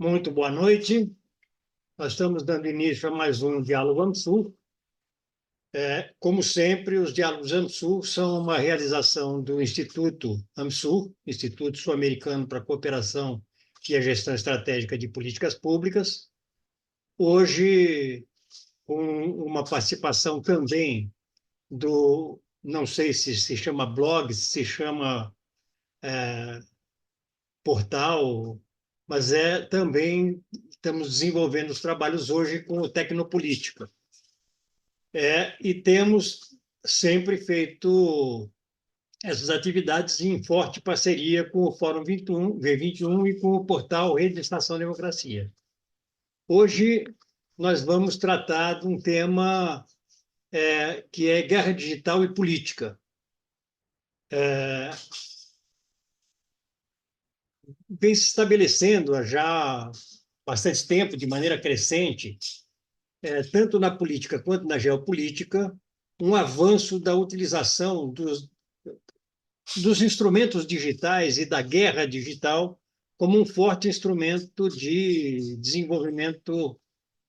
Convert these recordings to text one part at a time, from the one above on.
Muito boa noite. Nós estamos dando início a mais um Diálogo AMSUL. Como sempre, os Diálogos AMSUL são uma realização do Instituto AMSUL, Instituto Sul-Americano para a Cooperação e a Gestão Estratégica de Políticas Públicas. Hoje, com uma participação também do, não sei se se chama blog, se se chama portal, mas também estamos desenvolvendo os trabalhos hoje com o Tecnopolítica. E temos sempre feito essas atividades em forte parceria com o Fórum 21, V21 e com o portal Rede Estação Democracia. Hoje nós vamos tratar de um tema que é guerra digital e política. Vem se estabelecendo há já bastante tempo, de maneira crescente, tanto na política quanto na geopolítica, um avanço da utilização dos instrumentos digitais e da guerra digital como um forte instrumento de desenvolvimento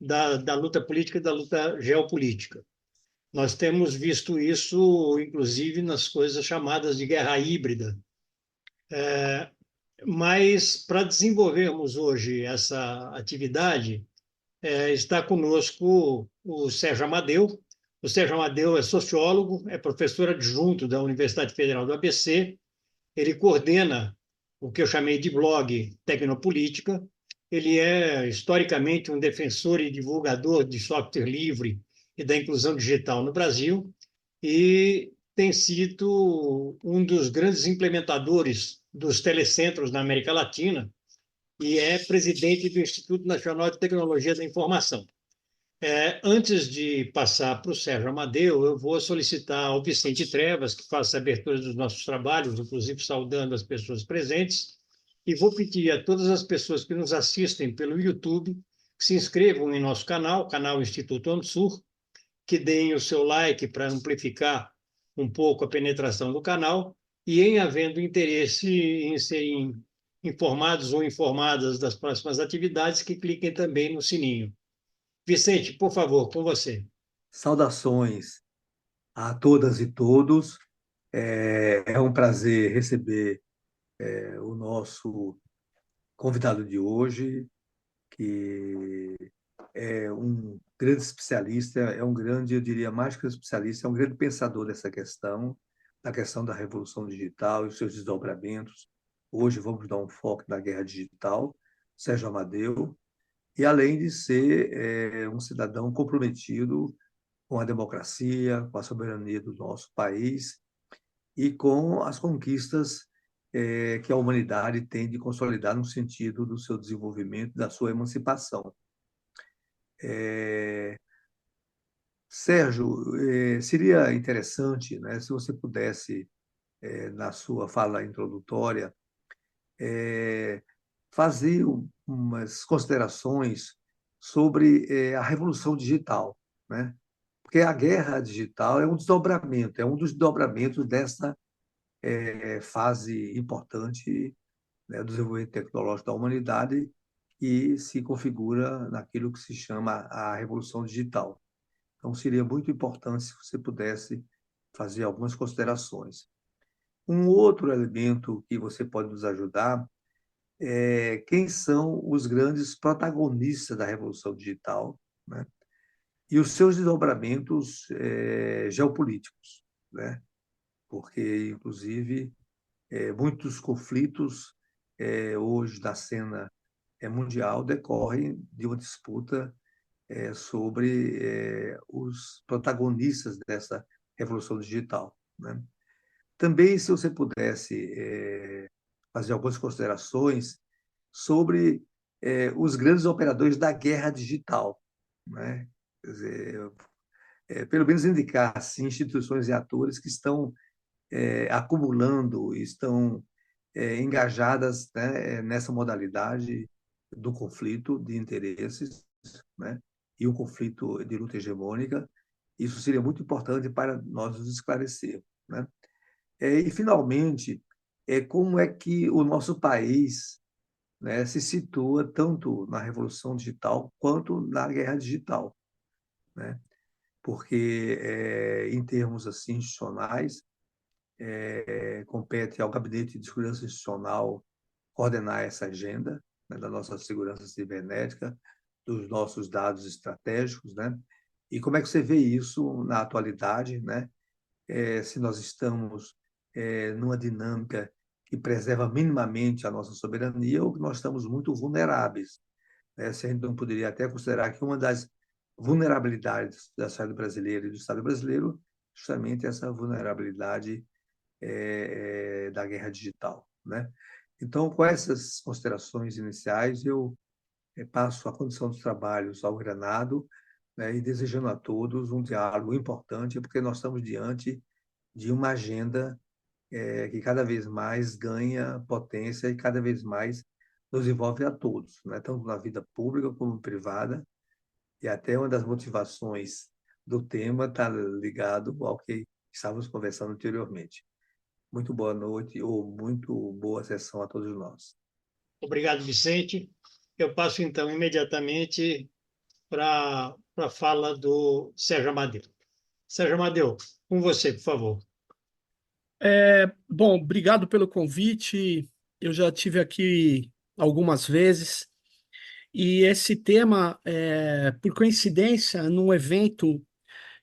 da luta política e da luta geopolítica. Nós temos visto isso, inclusive, nas coisas chamadas de guerra híbrida. Mas, para desenvolvermos hoje essa atividade, está conosco o Sérgio Amadeu. O Sérgio Amadeu é sociólogo, é professor adjunto da Universidade Federal do ABC. Ele coordena o que eu chamei de blog Tecnopolítica. Ele é, historicamente, um defensor e divulgador de software livre e da inclusão digital no Brasil e tem sido um dos grandes implementadores dos telecentros na América Latina e é presidente do Instituto Nacional de Tecnologia da Informação. Antes de passar para o Sérgio Amadeu, eu vou solicitar ao Vicente Trevas, que faça a abertura dos nossos trabalhos, inclusive saudando as pessoas presentes, e vou pedir a todas as pessoas que nos assistem pelo YouTube que se inscrevam em nosso canal Instituto AMSUR, que deem o seu like para amplificar um pouco a penetração do canal, e em havendo interesse em serem informados ou informadas das próximas atividades, que cliquem também no sininho. Vicente, por favor, com você. Saudações a todas e todos. É um prazer receber o nosso convidado de hoje, que é um grande especialista, é um grande, eu diria, mais que um especialista, é um grande pensador dessa questão, da questão da revolução digital e os seus desdobramentos. Hoje vamos dar um foco na guerra digital, Sérgio Amadeu, e além de ser um cidadão comprometido com a democracia, com a soberania do nosso país e com as conquistas que a humanidade tem de consolidar no sentido do seu desenvolvimento, da sua emancipação. Sérgio, seria interessante, né, se você pudesse, na sua fala introdutória, fazer umas considerações sobre a revolução digital, né? Porque a guerra digital é um desdobramento, é um dos desdobramentos dessa fase importante, né, do desenvolvimento tecnológico da humanidade e se configura naquilo que se chama a revolução digital. Então, seria muito importante se você pudesse fazer algumas considerações. Um outro elemento que você pode nos ajudar é quem são os grandes protagonistas da revolução digital, né? E os seus desdobramentos geopolíticos, né? Porque, inclusive, muitos conflitos hoje na cena mundial decorrem de uma disputa sobre os protagonistas dessa revolução digital, né? Também, se você pudesse fazer algumas considerações sobre os grandes operadores da guerra digital, né? Quer dizer, pelo menos indicar assim, instituições e atores que estão acumulando, estão engajadas, né, nessa modalidade do conflito de interesses, né, e o conflito de luta hegemônica. Isso seria muito importante para nós nos esclarecer, né? E, finalmente, como é que o nosso país né, se situa tanto na revolução digital quanto na guerra digital, né? Porque, em termos assim, institucionais, compete ao Gabinete de Segurança Institucional coordenar essa agenda, né, da nossa segurança cibernética, dos nossos dados estratégicos, né? E como é que você vê isso na atualidade, né? Se nós estamos numa dinâmica que preserva minimamente a nossa soberania ou que nós estamos muito vulneráveis, né? Se a gente não poderia até considerar que uma das vulnerabilidades da sociedade brasileira e do Estado brasileiro justamente essa vulnerabilidade da guerra digital, né? Então, com essas considerações iniciais, eu passo a condição dos trabalhos ao Granado, né, e desejando a todos um diálogo importante, porque nós estamos diante de uma agenda que cada vez mais ganha potência e cada vez mais nos envolve a todos, né, tanto na vida pública como privada, e até uma das motivações do tema está ligado ao que estávamos conversando anteriormente. Muito boa noite ou muito boa sessão a todos nós. Obrigado, Vicente. Eu passo, então, imediatamente para a fala do Sérgio Amadeu. Sérgio Amadeu, com você, por favor. Bom, obrigado pelo convite. Eu já tive aqui algumas vezes e esse tema, por coincidência, num evento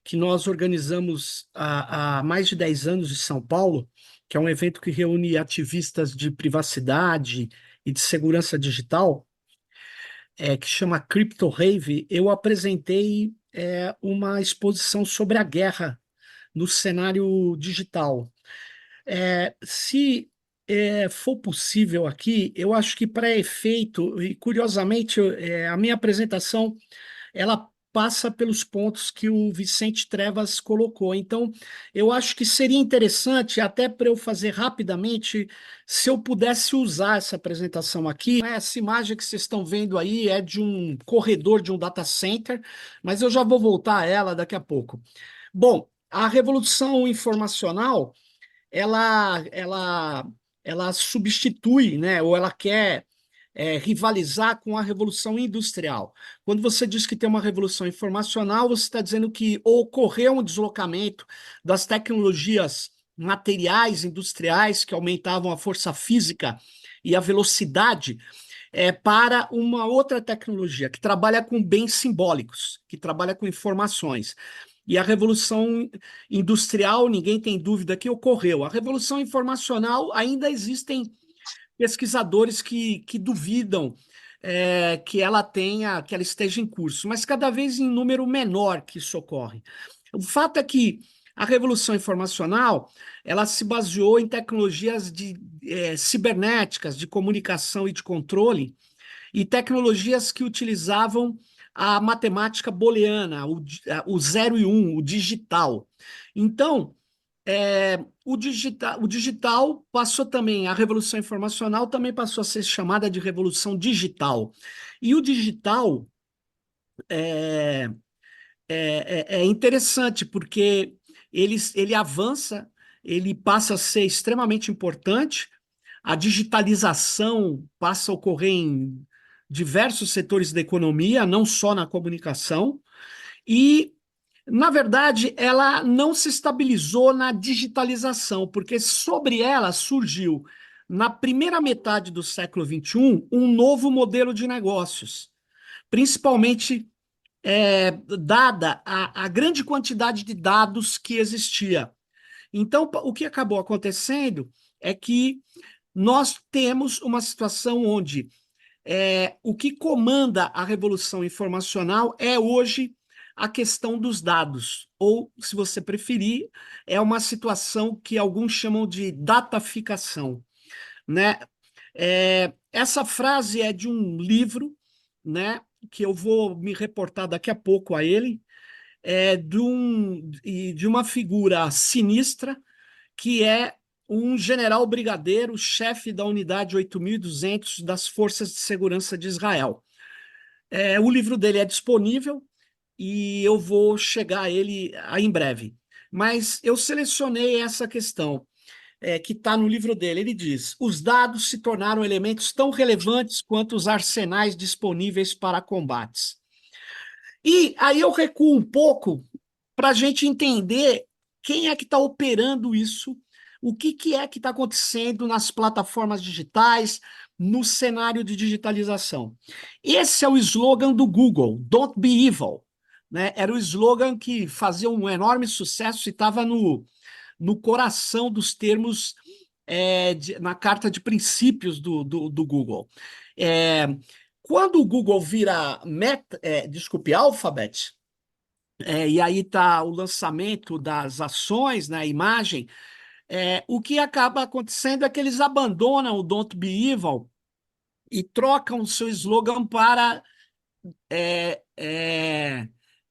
que nós organizamos há mais de 10 anos em São Paulo, que é um evento que reúne ativistas de privacidade e de segurança digital, que chama Crypto Rave. Eu apresentei uma exposição sobre a guerra no cenário digital. Se for possível aqui, eu acho que para efeito, e curiosamente, a minha apresentação ela passa pelos pontos que o Vicente Trevas colocou. Então, eu acho que seria interessante, até para eu fazer rapidamente, se eu pudesse usar essa apresentação aqui. Essa imagem que vocês estão vendo aí é de um corredor de um data center, mas eu já vou voltar a ela daqui a pouco. Bom, a revolução informacional ela substitui, né, ou ela quer rivalizar com a revolução industrial. Quando você diz que tem uma revolução informacional, você está dizendo que ocorreu um deslocamento das tecnologias materiais, industriais, que aumentavam a força física e a velocidade, para uma outra tecnologia que trabalha com bens simbólicos, que trabalha com informações. E a Revolução Industrial, ninguém tem dúvida que ocorreu. A Revolução Informacional, ainda existem pesquisadores que duvidam que ela esteja em curso, mas cada vez em número menor que isso ocorre. O fato é que a Revolução Informacional ela se baseou em tecnologias cibernéticas, de comunicação e de controle, e tecnologias que utilizavam a matemática booleana, o 0 e 1, o digital. Então, o digital passou também, a revolução informacional também passou a ser chamada de revolução digital. E o digital é, é interessante porque ele avança, ele passa a ser extremamente importante, a digitalização passa a ocorrer em diversos setores da economia, não só na comunicação, e, na verdade, ela não se estabilizou na digitalização, porque sobre ela surgiu, na primeira metade do século XXI, um novo modelo de negócios, principalmente dada a grande quantidade de dados que existia. Então, o que acabou acontecendo é que nós temos uma situação onde o que comanda a revolução informacional é hoje a questão dos dados, ou, se você preferir, é uma situação que alguns chamam de dataficação, né? Essa frase é de um livro, né, que eu vou me reportar daqui a pouco a ele, de uma figura sinistra que é um general brigadeiro, chefe da unidade 8.200 das Forças de Segurança de Israel. O livro dele é disponível e eu vou chegar a ele em breve. Mas eu selecionei essa questão. que está no livro dele. Ele diz: os dados se tornaram elementos tão relevantes quanto os arsenais disponíveis para combates. E aí eu recuo um pouco para a gente entender quem é que está operando isso, o que é que está acontecendo nas plataformas digitais, no cenário de digitalização. Esse é o slogan do Google, Don't Be Evil. Né? Era o slogan que fazia um enorme sucesso e estava no coração dos termos na carta de princípios do Google. Quando o Google vira Alphabet, e aí está o lançamento das ações, né, a imagem, o que acaba acontecendo é que eles abandonam o Don't Be Evil e trocam o seu slogan para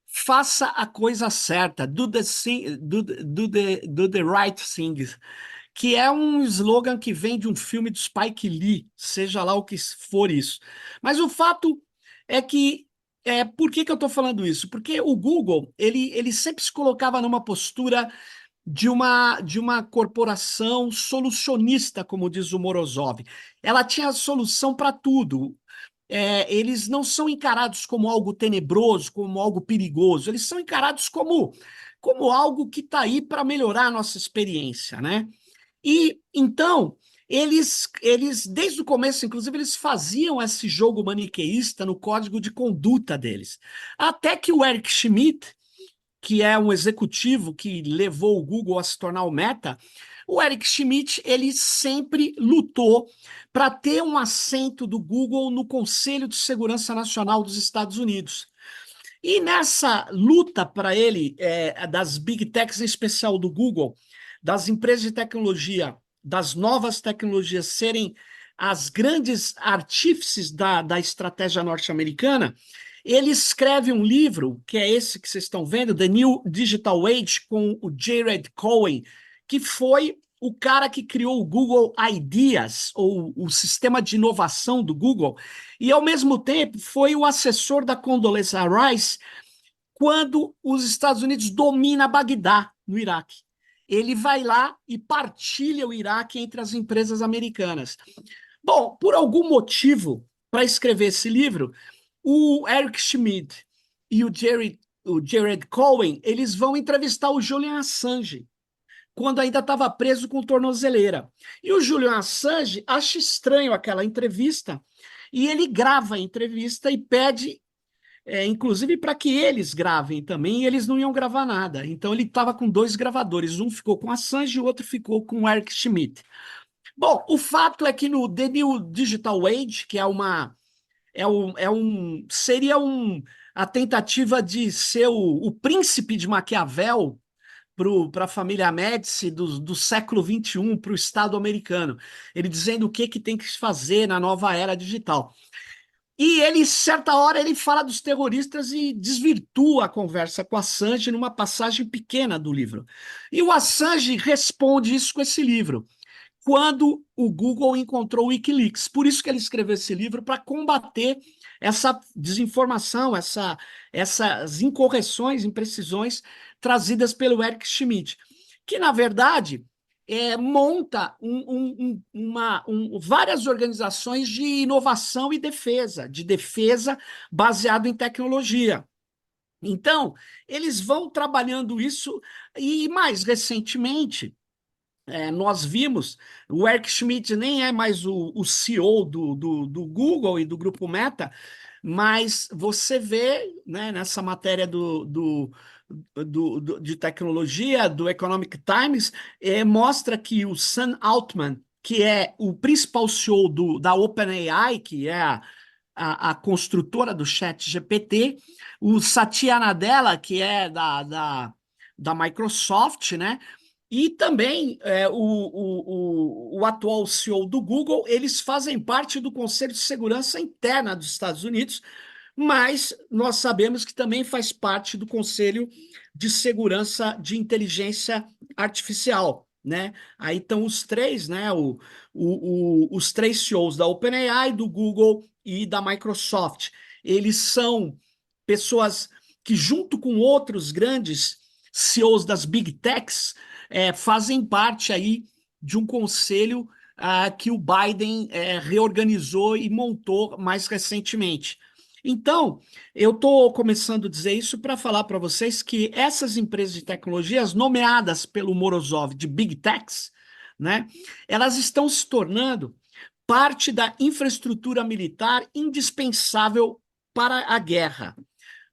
faça a coisa certa, do the right thing, que é um slogan que vem de um filme do Spike Lee, seja lá o que for isso. Mas o fato é que, por que eu estou falando isso? Porque o Google, ele sempre se colocava numa postura de uma corporação solucionista, como diz o Morozov. Ela tinha solução para tudo. Eles não são encarados como algo tenebroso, como algo perigoso, eles são encarados como algo que está aí para melhorar a nossa experiência, né? E então, desde o começo, inclusive, eles faziam esse jogo maniqueísta no código de conduta deles. Até que o Eric Schmidt, que é um executivo que levou o Google a se tornar o Meta, o Eric Schmidt, ele sempre lutou para ter um assento do Google no Conselho de Segurança Nacional dos Estados Unidos. E nessa luta para ele, das Big Techs, em especial do Google, das empresas de tecnologia, das novas tecnologias serem as grandes artífices da estratégia norte-americana, ele escreve um livro, que é esse que vocês estão vendo, The New Digital Age, com o Jared Cohen, que foi o cara que criou o Google Ideas, ou o sistema de inovação do Google, e, ao mesmo tempo, foi o assessor da Condoleezza Rice quando os Estados Unidos domina Bagdá, no Iraque. Ele vai lá e partilha o Iraque entre as empresas americanas. Bom, por algum motivo, para escrever esse livro, o Eric Schmidt e o Jared Cohen, eles vão entrevistar o Julian Assange, quando ainda estava preso com tornozeleira. E o Julian Assange acha estranho aquela entrevista, e ele grava a entrevista e pede, inclusive, para que eles gravem também, e eles não iam gravar nada. Então ele estava com 2 gravadores, um ficou com Assange e o outro ficou com o Eric Schmidt. Bom, o fato é que no The New Digital Age, que seria a tentativa de ser o príncipe de Maquiavel para a família Médici do século XXI, para o Estado americano. Ele dizendo o que tem que se fazer na nova era digital. E ele, certa hora, ele fala dos terroristas e desvirtua a conversa com Assange numa passagem pequena do livro. E o Assange responde isso com esse livro, quando o Google encontrou o Wikileaks. Por isso que ele escreveu esse livro, para combater essa desinformação, essas incorreções, imprecisões trazidas pelo Eric Schmidt, que, na verdade, monta várias organizações de inovação e de defesa baseado em tecnologia. Então, eles vão trabalhando isso, e mais recentemente, nós vimos, o Eric Schmidt nem é mais o CEO do Google e do Grupo Meta, mas você vê, né, nessa matéria de tecnologia do Economic Times, mostra que o Sam Altman, que é o principal CEO da OpenAI, que é a construtora do ChatGPT, o Satya Nadella, que é da Microsoft, né? E também o atual CEO do Google, eles fazem parte do Conselho de Segurança Interna dos Estados Unidos, mas nós sabemos que também faz parte do Conselho de Segurança de Inteligência Artificial, né? Aí estão os 3, né? Os 3 CEOs da OpenAI, do Google e da Microsoft. Eles são pessoas que, junto com outros grandes CEOs das Big Techs, fazem parte aí de um conselho que o Biden reorganizou e montou mais recentemente. Então, eu estou começando a dizer isso para falar para vocês que essas empresas de tecnologias, nomeadas pelo Morozov de Big Techs, né, elas estão se tornando parte da infraestrutura militar indispensável para a guerra.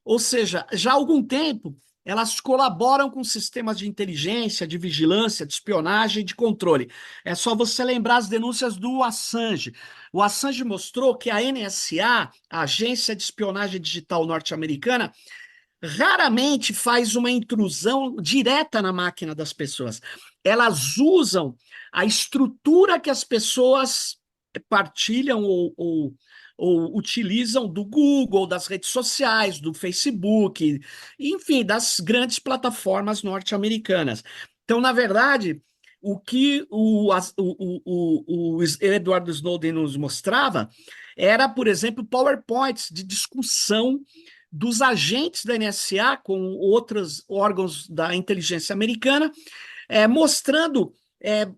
Ou seja, já há algum tempo, elas colaboram com sistemas de inteligência, de vigilância, de espionagem, de controle. É só você lembrar as denúncias do Assange. O Assange mostrou que a NSA, a Agência de Espionagem Digital Norte-Americana, raramente faz uma intrusão direta na máquina das pessoas. Elas usam a estrutura que as pessoas partilham ou utilizam do Google, das redes sociais, do Facebook, enfim, das grandes plataformas norte-americanas. Então, na verdade, o que o Edward Snowden nos mostrava era, por exemplo, PowerPoints de discussão dos agentes da NSA com outros órgãos da inteligência americana, mostrando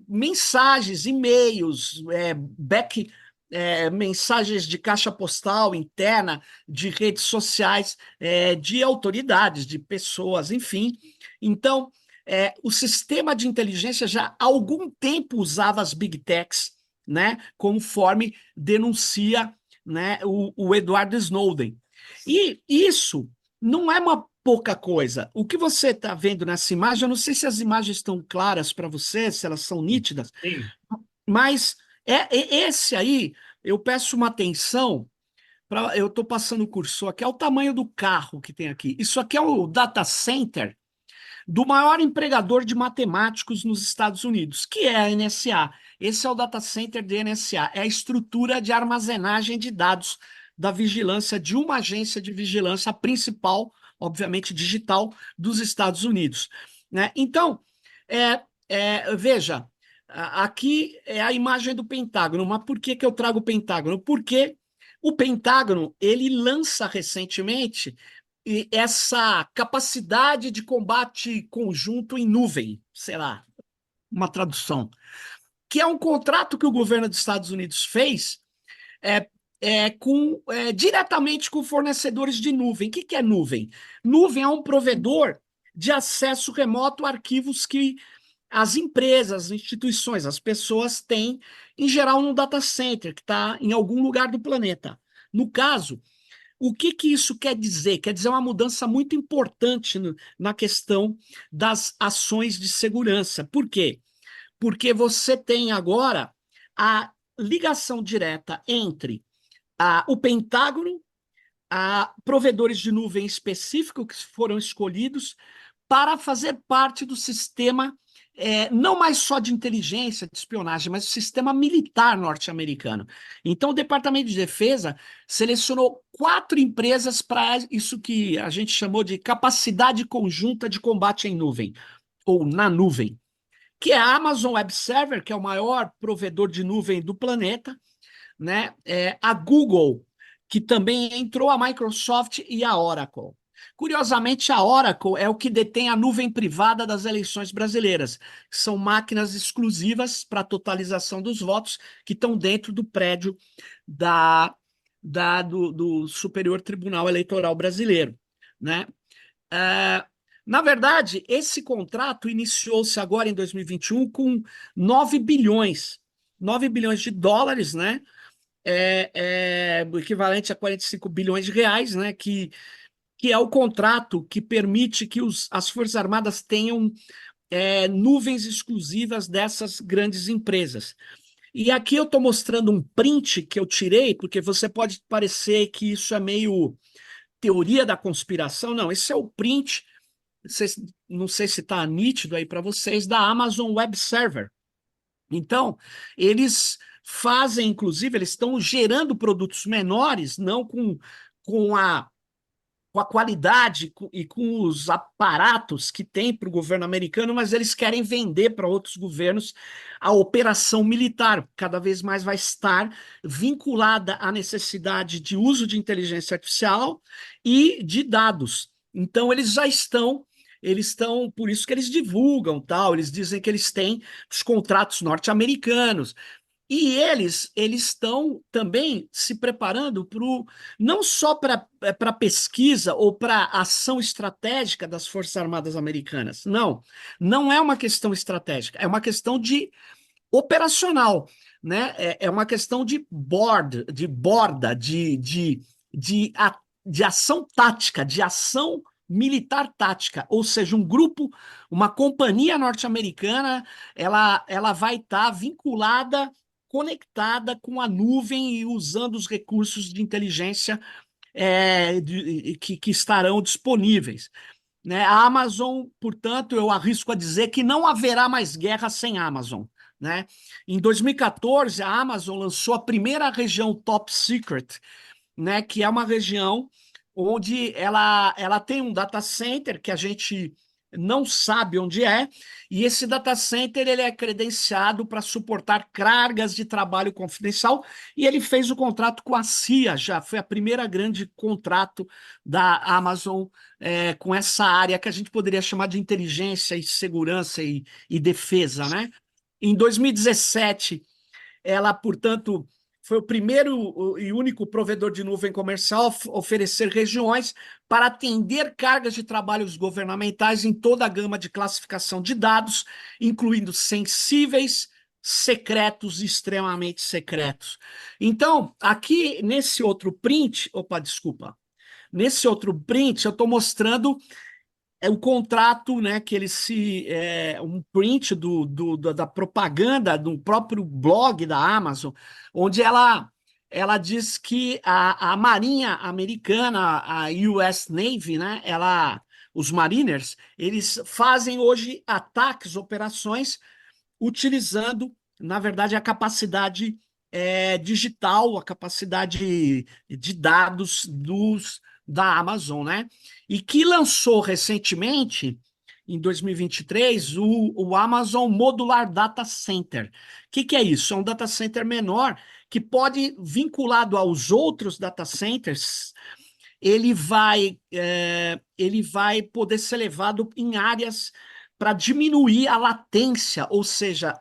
mensagens, e-mails, mensagens de caixa postal interna, de redes sociais, de autoridades, de pessoas, enfim. Então, o sistema de inteligência já há algum tempo usava as Big Techs, né, conforme denuncia, né, o Edward Snowden. E isso não é uma pouca coisa. O que você está vendo nessa imagem, eu não sei se as imagens estão claras para você, se elas são nítidas, Sim. mas esse aí, eu peço uma atenção, eu estou passando o cursor aqui, é o tamanho do carro que tem aqui. Isso aqui é o data center do maior empregador de matemáticos nos Estados Unidos, que é a NSA. Esse é o data center da NSA, é a estrutura de armazenagem de dados da vigilância de uma agência de vigilância principal, obviamente digital, dos Estados Unidos. Né? Então, veja, aqui é a imagem do Pentágono, mas por que eu trago o Pentágono? Porque o Pentágono, ele lança recentemente essa capacidade de combate conjunto em nuvem, sei lá, uma tradução, que é um contrato que o governo dos Estados Unidos fez diretamente com fornecedores de nuvem. O que é nuvem? Nuvem é um provedor de acesso remoto a arquivos que as empresas, as instituições, as pessoas têm, em geral, no data center, que está em algum lugar do planeta. No caso, o que isso quer dizer? Quer dizer uma mudança muito importante na questão das ações de segurança. Por quê? Porque você tem agora a ligação direta entre o Pentágono, provedores de nuvem específicos que foram escolhidos para fazer parte do sistema, não mais só de inteligência, de espionagem, mas do sistema militar norte-americano. Então, o Departamento de Defesa selecionou 4 empresas para isso que a gente chamou de capacidade conjunta de combate em nuvem, ou na nuvem, que é a Amazon Web Server, que é o maior provedor de nuvem do planeta, né? A Google, que também entrou, a Microsoft e a Oracle. Curiosamente, a Oracle é o que detém a nuvem privada das eleições brasileiras, que são máquinas exclusivas para a totalização dos votos que estão dentro do prédio do Superior Tribunal Eleitoral Brasileiro. Né? Na verdade, esse contrato iniciou-se agora em 2021 com 9 bilhões de dólares, né? O equivalente a 45 bilhões de reais, né? Que é o contrato que permite que as Forças Armadas tenham nuvens exclusivas dessas grandes empresas. E aqui eu estou mostrando um print que eu tirei, porque você pode parecer que isso é meio teoria da conspiração. Não, esse é o print, não sei se está nítido aí para vocês, da Amazon Web Server. Então, eles fazem, inclusive, eles estão gerando produtos menores, não com a qualidade e com os aparatos que tem para o governo americano, mas eles querem vender para outros governos a operação militar. Cada vez mais vai estar vinculada à necessidade de uso de inteligência artificial e de dados. Então, eles já estão eles estão, por isso que eles divulgam, tal, eles dizem que eles têm os contratos norte-americanos. E eles estão também se preparando não só para pesquisa ou para ação estratégica das Forças Armadas Americanas. Não, não é uma questão estratégica, é uma questão de operacional, né? É uma questão de borda, de ação tática, de ação militar tática, ou seja, um grupo, uma companhia norte-americana, ela vai estar vinculada, conectada com a nuvem e usando os recursos de inteligência que estarão disponíveis. Né? A Amazon, portanto, eu arrisco a dizer que não haverá mais guerra sem Amazon. Né? Em 2014, a Amazon lançou a primeira região Top Secret, né, que é uma região onde ela tem um data center que a gente não sabe onde é, e esse data center ele é credenciado para suportar cargas de trabalho confidencial, e ele fez o contrato com a CIA, já foi a primeira grande contrato da Amazon com essa área que a gente poderia chamar de inteligência e segurança e defesa, né? Em 2017, ela, portanto, foi o primeiro e único provedor de nuvem comercial a oferecer regiões para atender cargas de trabalhos governamentais em toda a gama de classificação de dados, incluindo sensíveis, secretos e extremamente secretos. Então, aqui nesse outro print, nesse outro print eu estou mostrando o contrato, né, que ele um print da propaganda do próprio blog da Amazon, onde ela diz que a Marinha Americana, a US Navy, né, os Mariners, eles fazem hoje ataques, operações, utilizando, na verdade, a capacidade digital, a capacidade de dados da Amazon, né? E que lançou recentemente, em 2023, o Amazon Modular Data Center. O que é isso? É um data center menor que pode, vinculado aos outros data centers, ele vai poder ser levado em áreas para diminuir a latência, ou seja,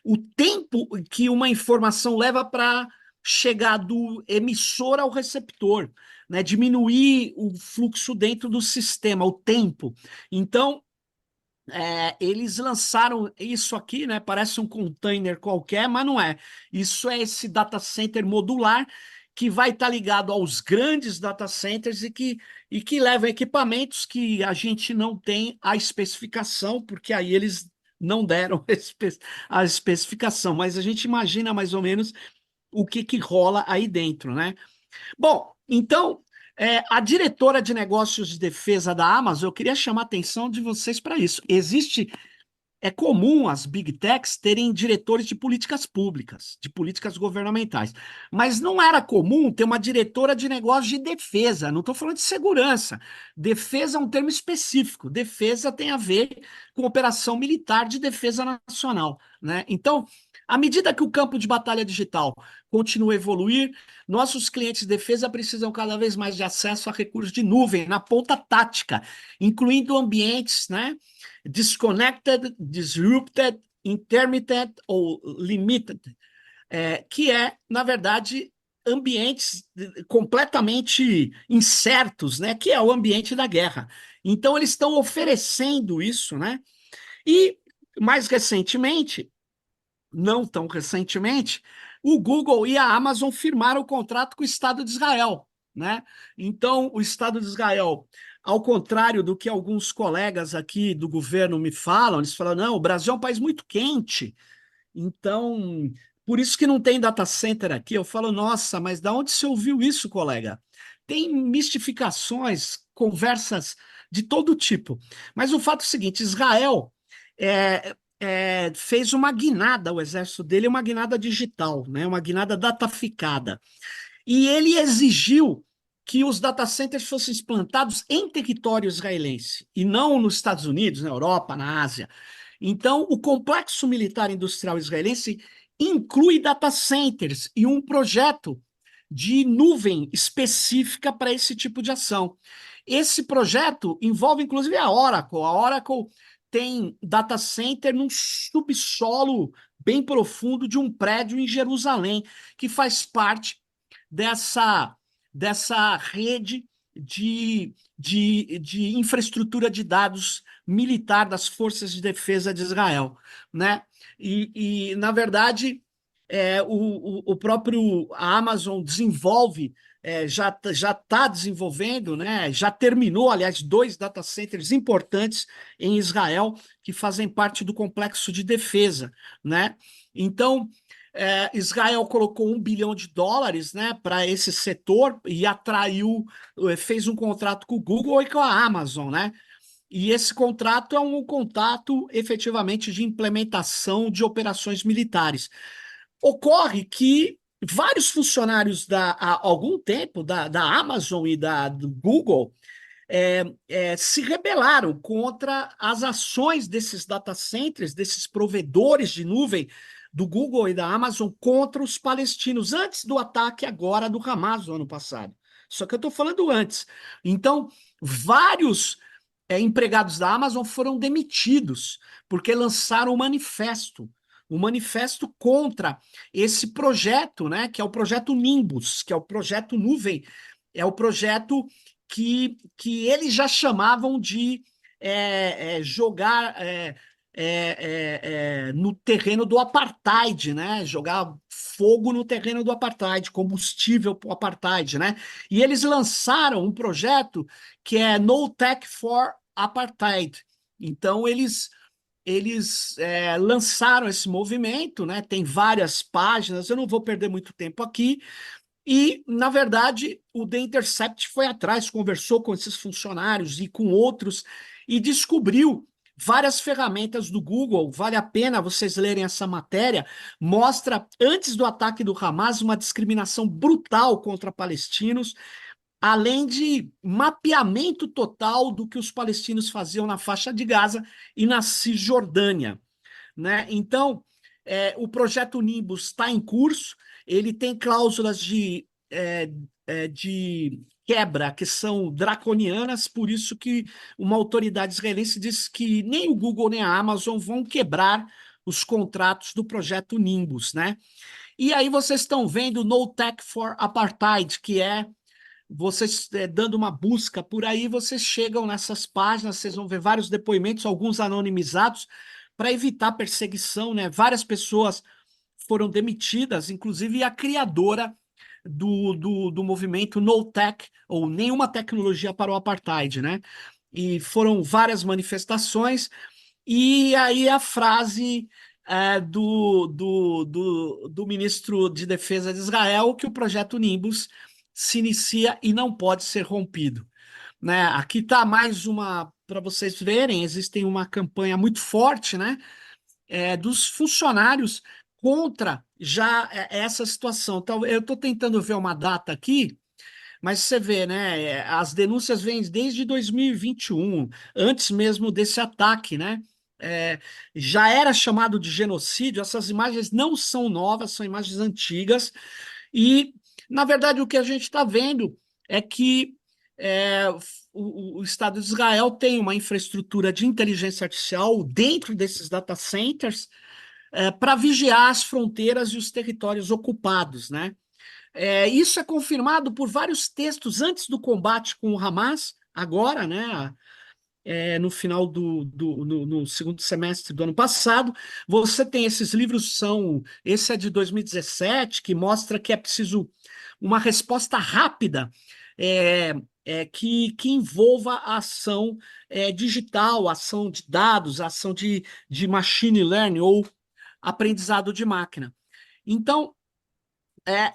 o tempo que uma informação leva para chegar do emissor ao receptor, né? Diminuir o fluxo dentro do sistema, o tempo. Então, eles lançaram isso aqui, né? Parece um container qualquer, mas não é. Isso é esse data center modular que vai estar ligado aos grandes data centers e que levam equipamentos que a gente não tem a especificação, porque aí eles não deram a especificação, mas a gente imagina mais ou menos o que rola aí dentro, né? Bom, então, a diretora de negócios de defesa da Amazon, eu queria chamar a atenção de vocês para isso. É comum as big techs terem diretores de políticas públicas, de políticas governamentais, mas não era comum ter uma diretora de negócios de defesa, não estou falando de segurança. Defesa é um termo específico, defesa tem a ver com operação militar de defesa nacional, né? Então, à medida que o campo de batalha digital continua a evoluir, nossos clientes de defesa precisam cada vez mais de acesso a recursos de nuvem na ponta tática, incluindo ambientes, né? Disconnected, disrupted, intermittent ou limited, que na verdade, ambientes completamente incertos, né, que é o ambiente da guerra. Então, eles estão oferecendo isso, né? E, mais recentemente, não tão recentemente, o Google e a Amazon firmaram o contrato com o Estado de Israel, né? Então, o Estado de Israel, ao contrário do que alguns colegas aqui do governo me falam, eles falam, não, o Brasil é um país muito quente, então, por isso que não tem data center aqui. Eu falo, nossa, mas da onde você ouviu isso, colega? Tem mistificações, conversas de todo tipo. Mas o fato é o seguinte, Israel fez uma guinada, o exército dele é uma guinada digital, né? Uma guinada dataficada. E ele exigiu que os data centers fossem implantados em território israelense, e não nos Estados Unidos, na Europa, na Ásia. Então, o complexo militar industrial israelense inclui data centers e um projeto de nuvem específica para esse tipo de ação. esse projeto envolve, inclusive, a Oracle. A Oracle tem data center num subsolo bem profundo de um prédio em Jerusalém, que faz parte dessa rede de infraestrutura de dados militar das Forças de Defesa de Israel, né? Na verdade, o próprio a Amazon desenvolve, já está desenvolvendo, né? Já terminou, aliás, 2 data centers importantes em Israel que fazem parte do complexo de defesa, né? Então, Israel colocou $1 bilhão, né, para esse setor e atraiu, fez um contrato com o Google e com a Amazon, né? E esse contrato é um contrato efetivamente de implementação de operações militares. Ocorre que vários funcionários há algum tempo da Amazon e do Google se rebelaram contra as ações desses data centers, desses provedores de nuvem do Google e da Amazon contra os palestinos, antes do ataque agora do Hamas no ano passado. Só que eu estou falando antes. Então, vários empregados da Amazon foram demitidos porque lançaram um manifesto contra esse projeto, né, que é o projeto Nimbus, que é o projeto nuvem, é o projeto que eles já chamavam de jogar no terreno do apartheid, né? Jogar fogo no terreno do apartheid, combustível para o apartheid, né? E eles lançaram um projeto que é No Tech for Apartheid. Então, eles lançaram esse movimento, né? Tem várias páginas, eu não vou perder muito tempo aqui, e, na verdade, o The Intercept foi atrás, conversou com esses funcionários e com outros, e descobriu várias ferramentas do Google. Vale a pena vocês lerem essa matéria. Mostra, antes do ataque do Hamas, uma discriminação brutal contra palestinos, além de mapeamento total do que os palestinos faziam na faixa de Gaza e na Cisjordânia, né? Então, o projeto Nimbus está em curso, ele tem cláusulas de quebra que são draconianas, por isso que uma autoridade israelense disse que nem o Google nem a Amazon vão quebrar os contratos do projeto Nimbus, né? E aí vocês estão vendo No Tech for Apartheid, que vocês dando uma busca por aí, vocês chegam nessas páginas, vocês vão ver vários depoimentos, alguns anonimizados, para evitar perseguição, né? Várias pessoas foram demitidas, inclusive a criadora do movimento No Tech, ou Nenhuma Tecnologia para o Apartheid, né? E foram várias manifestações, e aí a frase do ministro de Defesa de Israel, que o projeto Nimbus se inicia e não pode ser rompido, né? Aqui está mais uma, para vocês verem, existe uma campanha muito forte, né, dos funcionários contra já essa situação. Então, eu estou tentando ver uma data aqui, mas você vê, né, as denúncias vêm desde 2021, antes mesmo desse ataque, né? Já era chamado de genocídio. Essas imagens não são novas, são imagens antigas, e, na verdade, o que a gente está vendo é que o Estado de Israel tem uma infraestrutura de inteligência artificial dentro desses data centers para vigiar as fronteiras e os territórios ocupados, né? Isso é confirmado por vários textos antes do combate com o Hamas, agora, né? No final no segundo semestre do ano passado. Você tem esses livros, esse é de 2017, que mostra que é preciso uma resposta rápida que envolva a ação digital, a ação de dados, a ação de machine learning ou aprendizado de máquina. Então,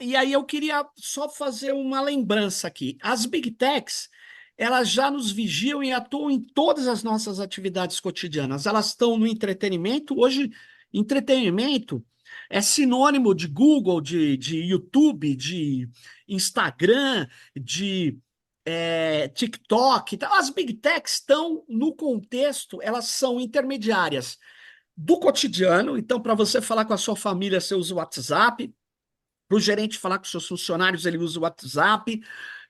e aí eu queria só fazer uma lembrança aqui. As Big Techs, elas já nos vigiam e atuam em todas as nossas atividades cotidianas. Elas estão no entretenimento. Hoje, entretenimento é sinônimo de Google, de YouTube, de Instagram, de TikTok. Então, as Big Techs estão no contexto, elas são intermediárias do cotidiano. Então, para você falar com a sua família, você usa o WhatsApp. Para o gerente falar com seus funcionários, ele usa o WhatsApp.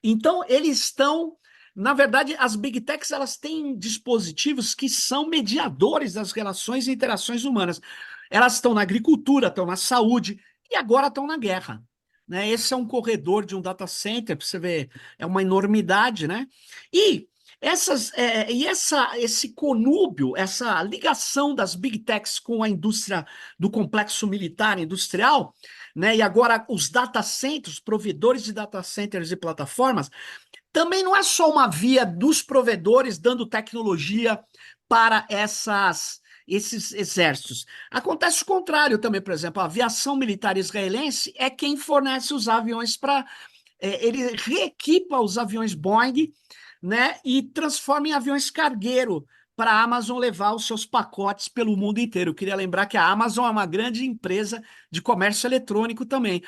Então, eles estão Na verdade, as Big Techs elas têm dispositivos que são mediadores das relações e interações humanas. Elas estão na agricultura, estão na saúde e agora estão na guerra. Né? Esse é um corredor de um data center, para você ver, é uma enormidade, né? E esse conúbio, essa ligação das Big Techs com a indústria do complexo militar industrial, né? E agora os data centers, provedores de data centers e plataformas, também não é só uma via dos provedores dando tecnologia para esses exércitos. Acontece o contrário também, por exemplo, a aviação militar israelense é quem fornece os aviões para. Ele reequipa os aviões Boeing, né, e transforma em aviões cargueiro para a Amazon levar os seus pacotes pelo mundo inteiro. Eu queria lembrar que a Amazon é uma grande empresa de comércio eletrônico também.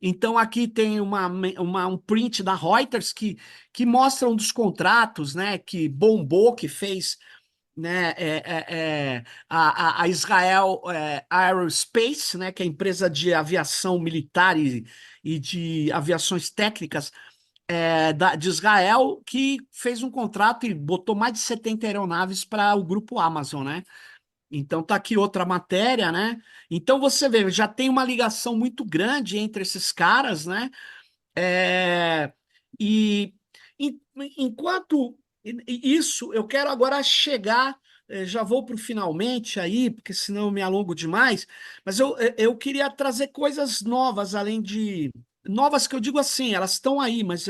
Então, aqui tem um print da Reuters que mostra um dos contratos, né, que bombou, que fez, né, a Israel Aerospace, né, que é a empresa de aviação militar e de aviações técnicas de Israel, que fez um contrato e botou mais de 70 aeronaves para o grupo Amazon, né? Então tá aqui outra matéria, né? Então você vê, já tem uma ligação muito grande entre esses caras, né? É, e enquanto isso, eu quero agora chegar, já vou para o finalmente aí, porque senão eu me alongo demais, mas eu queria trazer coisas novas, além de. Novas que eu digo assim, elas estão aí, mas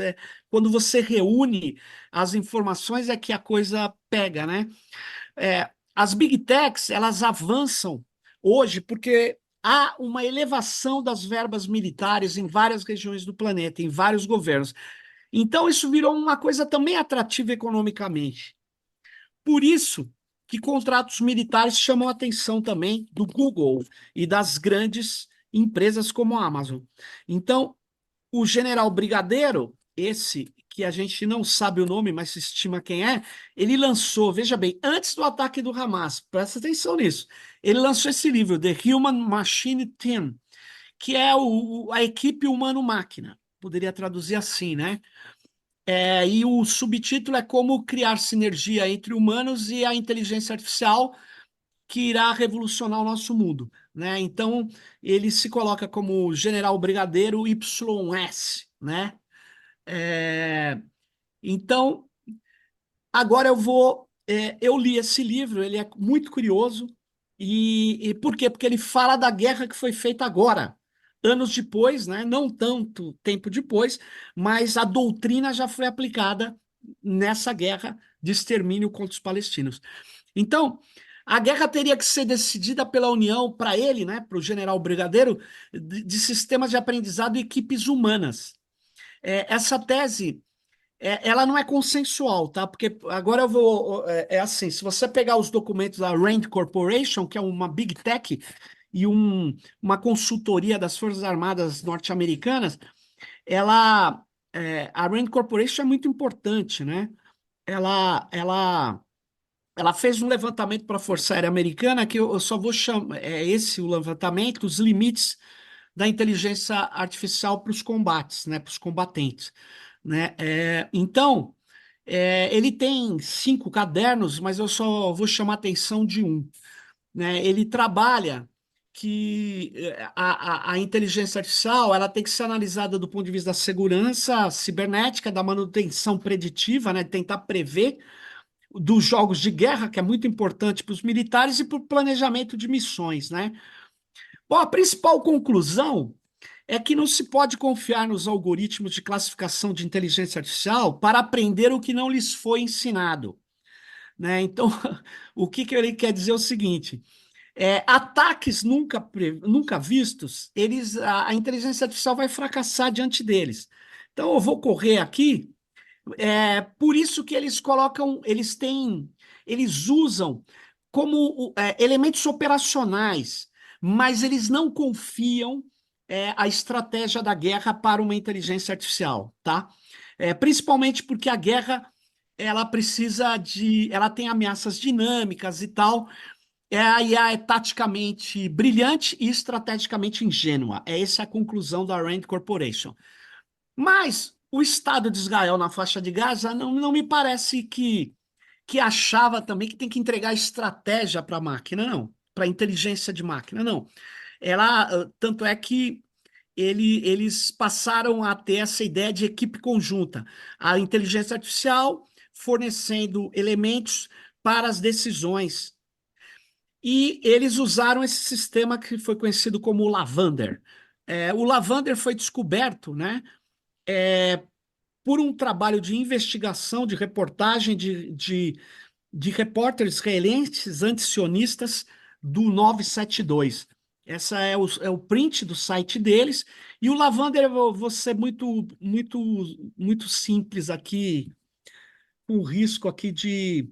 quando você reúne as informações é que a coisa pega, né? As Big Techs, elas avançam hoje porque há uma elevação das verbas militares em várias regiões do planeta, em vários governos. Então, isso virou uma coisa também atrativa economicamente. Por isso que contratos militares chamam a atenção também do Google e das grandes empresas como a Amazon. Então, o general Brigadeiro, esse que a gente não sabe o nome, mas se estima quem é, ele lançou, veja bem, antes do ataque do Hamas, presta atenção nisso, ele lançou esse livro, The Human Machine Team, que é a equipe humano-máquina, poderia traduzir assim, né? E o subtítulo é Como Criar Sinergia entre Humanos e a Inteligência Artificial, que irá revolucionar o nosso mundo. Né? Então, ele se coloca como General Brigadeiro YS. Né? É, então, agora eu vou. Eu li esse livro, ele é muito curioso. E por quê? Porque ele fala da guerra que foi feita agora, anos depois, né? Não tanto tempo depois, mas a doutrina já foi aplicada nessa guerra de extermínio contra os palestinos. Então, a guerra teria que ser decidida pela União, para ele, né, para o general Brigadeiro, de sistemas de aprendizado e equipes humanas. Essa tese ela não é consensual, tá? Porque agora eu vou. Assim: se você pegar os documentos da Rand Corporation, que é uma big tech e uma consultoria das Forças Armadas norte-americanas, a Rand Corporation é muito importante, né? Ela, ela, ela fez um levantamento para a Força Aérea Americana que eu só vou chamar. É esse o levantamento, os limites da inteligência artificial para os combates, né? Para os combatentes. Né? Então, ele tem 5 cadernos, mas eu só vou chamar a atenção de um. Né? Ele trabalha que a inteligência artificial ela tem que ser analisada do ponto de vista da segurança cibernética, da manutenção preditiva, né? De tentar prever dos jogos de guerra, que é muito importante para os militares, e para o planejamento de missões. Né? Bom, a principal conclusão é que não se pode confiar nos algoritmos de classificação de inteligência artificial para aprender o que não lhes foi ensinado. Né? Então, o que ele quer dizer é o seguinte: ataques nunca vistos, a inteligência artificial vai fracassar diante deles. Então, eu vou correr aqui. Por isso que eles colocam, eles usam como elementos operacionais, mas eles não confiam a estratégia da guerra para uma inteligência artificial, tá? Principalmente porque a guerra ela tem ameaças dinâmicas e tal. A IA é taticamente brilhante e estrategicamente ingênua. Essa é a conclusão da Rand Corporation. Mas o Estado de Israel na faixa de Gaza não me parece que achava também que tem que entregar estratégia para a máquina, não, para a inteligência de máquina, não. Tanto é que eles passaram a ter essa ideia de equipe conjunta, a inteligência artificial fornecendo elementos para as decisões. E eles usaram esse sistema que foi conhecido como o Lavander. O Lavander foi descoberto, né, por um trabalho de investigação, de reportagem de repórteres israelenses antisionistas do 972. Essa é o print do site deles. E o Lavander, eu vou ser muito simples aqui, com o risco aqui de,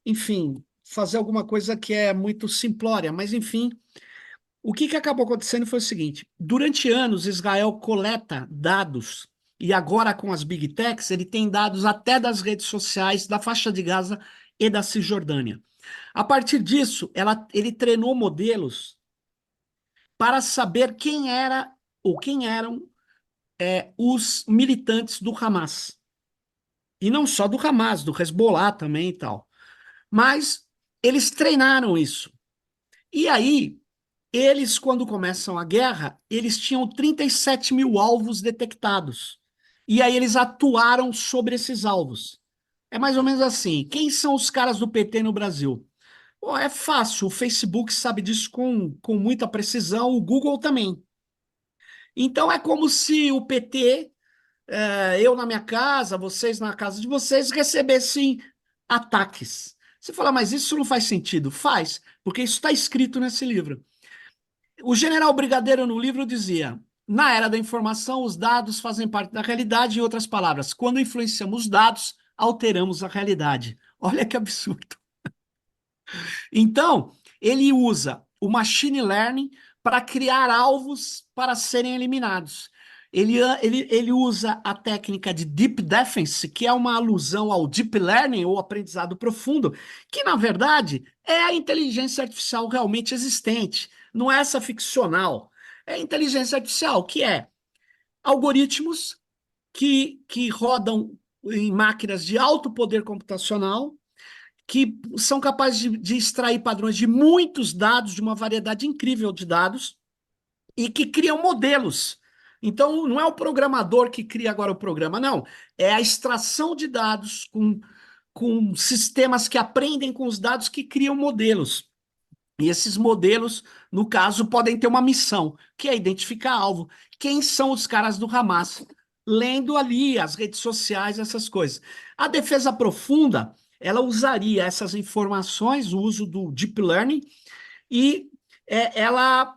enfim, fazer alguma coisa que é muito simplória, mas enfim. O que acabou acontecendo foi o seguinte: durante anos, Israel coleta dados, e agora com as Big Techs, ele tem dados até das redes sociais, da faixa de Gaza e da Cisjordânia. A partir disso, ele treinou modelos para saber quem era ou quem eram os militantes do Hamas. E não só do Hamas, do Hezbollah também e tal. Mas eles treinaram isso. E aí, eles, quando começam a guerra, eles tinham 37 mil alvos detectados. E aí eles atuaram sobre esses alvos. É mais ou menos assim. Quem são os caras do PT no Brasil? Pô, é fácil, o Facebook sabe disso com muita precisão, o Google também. Então é como se o PT, eu na minha casa, vocês na casa de vocês, recebessem ataques. Você fala, mas isso não faz sentido? Faz, porque isso está escrito nesse livro. O general Brigadeiro no livro dizia: na era da informação, os dados fazem parte da realidade. Em outras palavras, quando influenciamos os dados, alteramos a realidade. Olha que absurdo. Então, ele usa o machine learning para criar alvos para serem eliminados. Ele usa a técnica de deep defense, que é uma alusão ao deep learning, ou aprendizado profundo, que, na verdade, é a inteligência artificial realmente existente, não é essa ficcional. É a inteligência artificial, que é algoritmos que rodam em máquinas de alto poder computacional, que são capazes de extrair padrões de muitos dados, de uma variedade incrível de dados, e que criam modelos. Então, não é o programador que cria agora o programa, não. É a extração de dados com sistemas que aprendem com os dados que criam modelos. E esses modelos, no caso, podem ter uma missão, que é identificar alvo. Quem são os caras do Hamas? Lendo ali as redes sociais, essas coisas. A defesa profunda, ela usaria essas informações, o uso do deep learning, e ela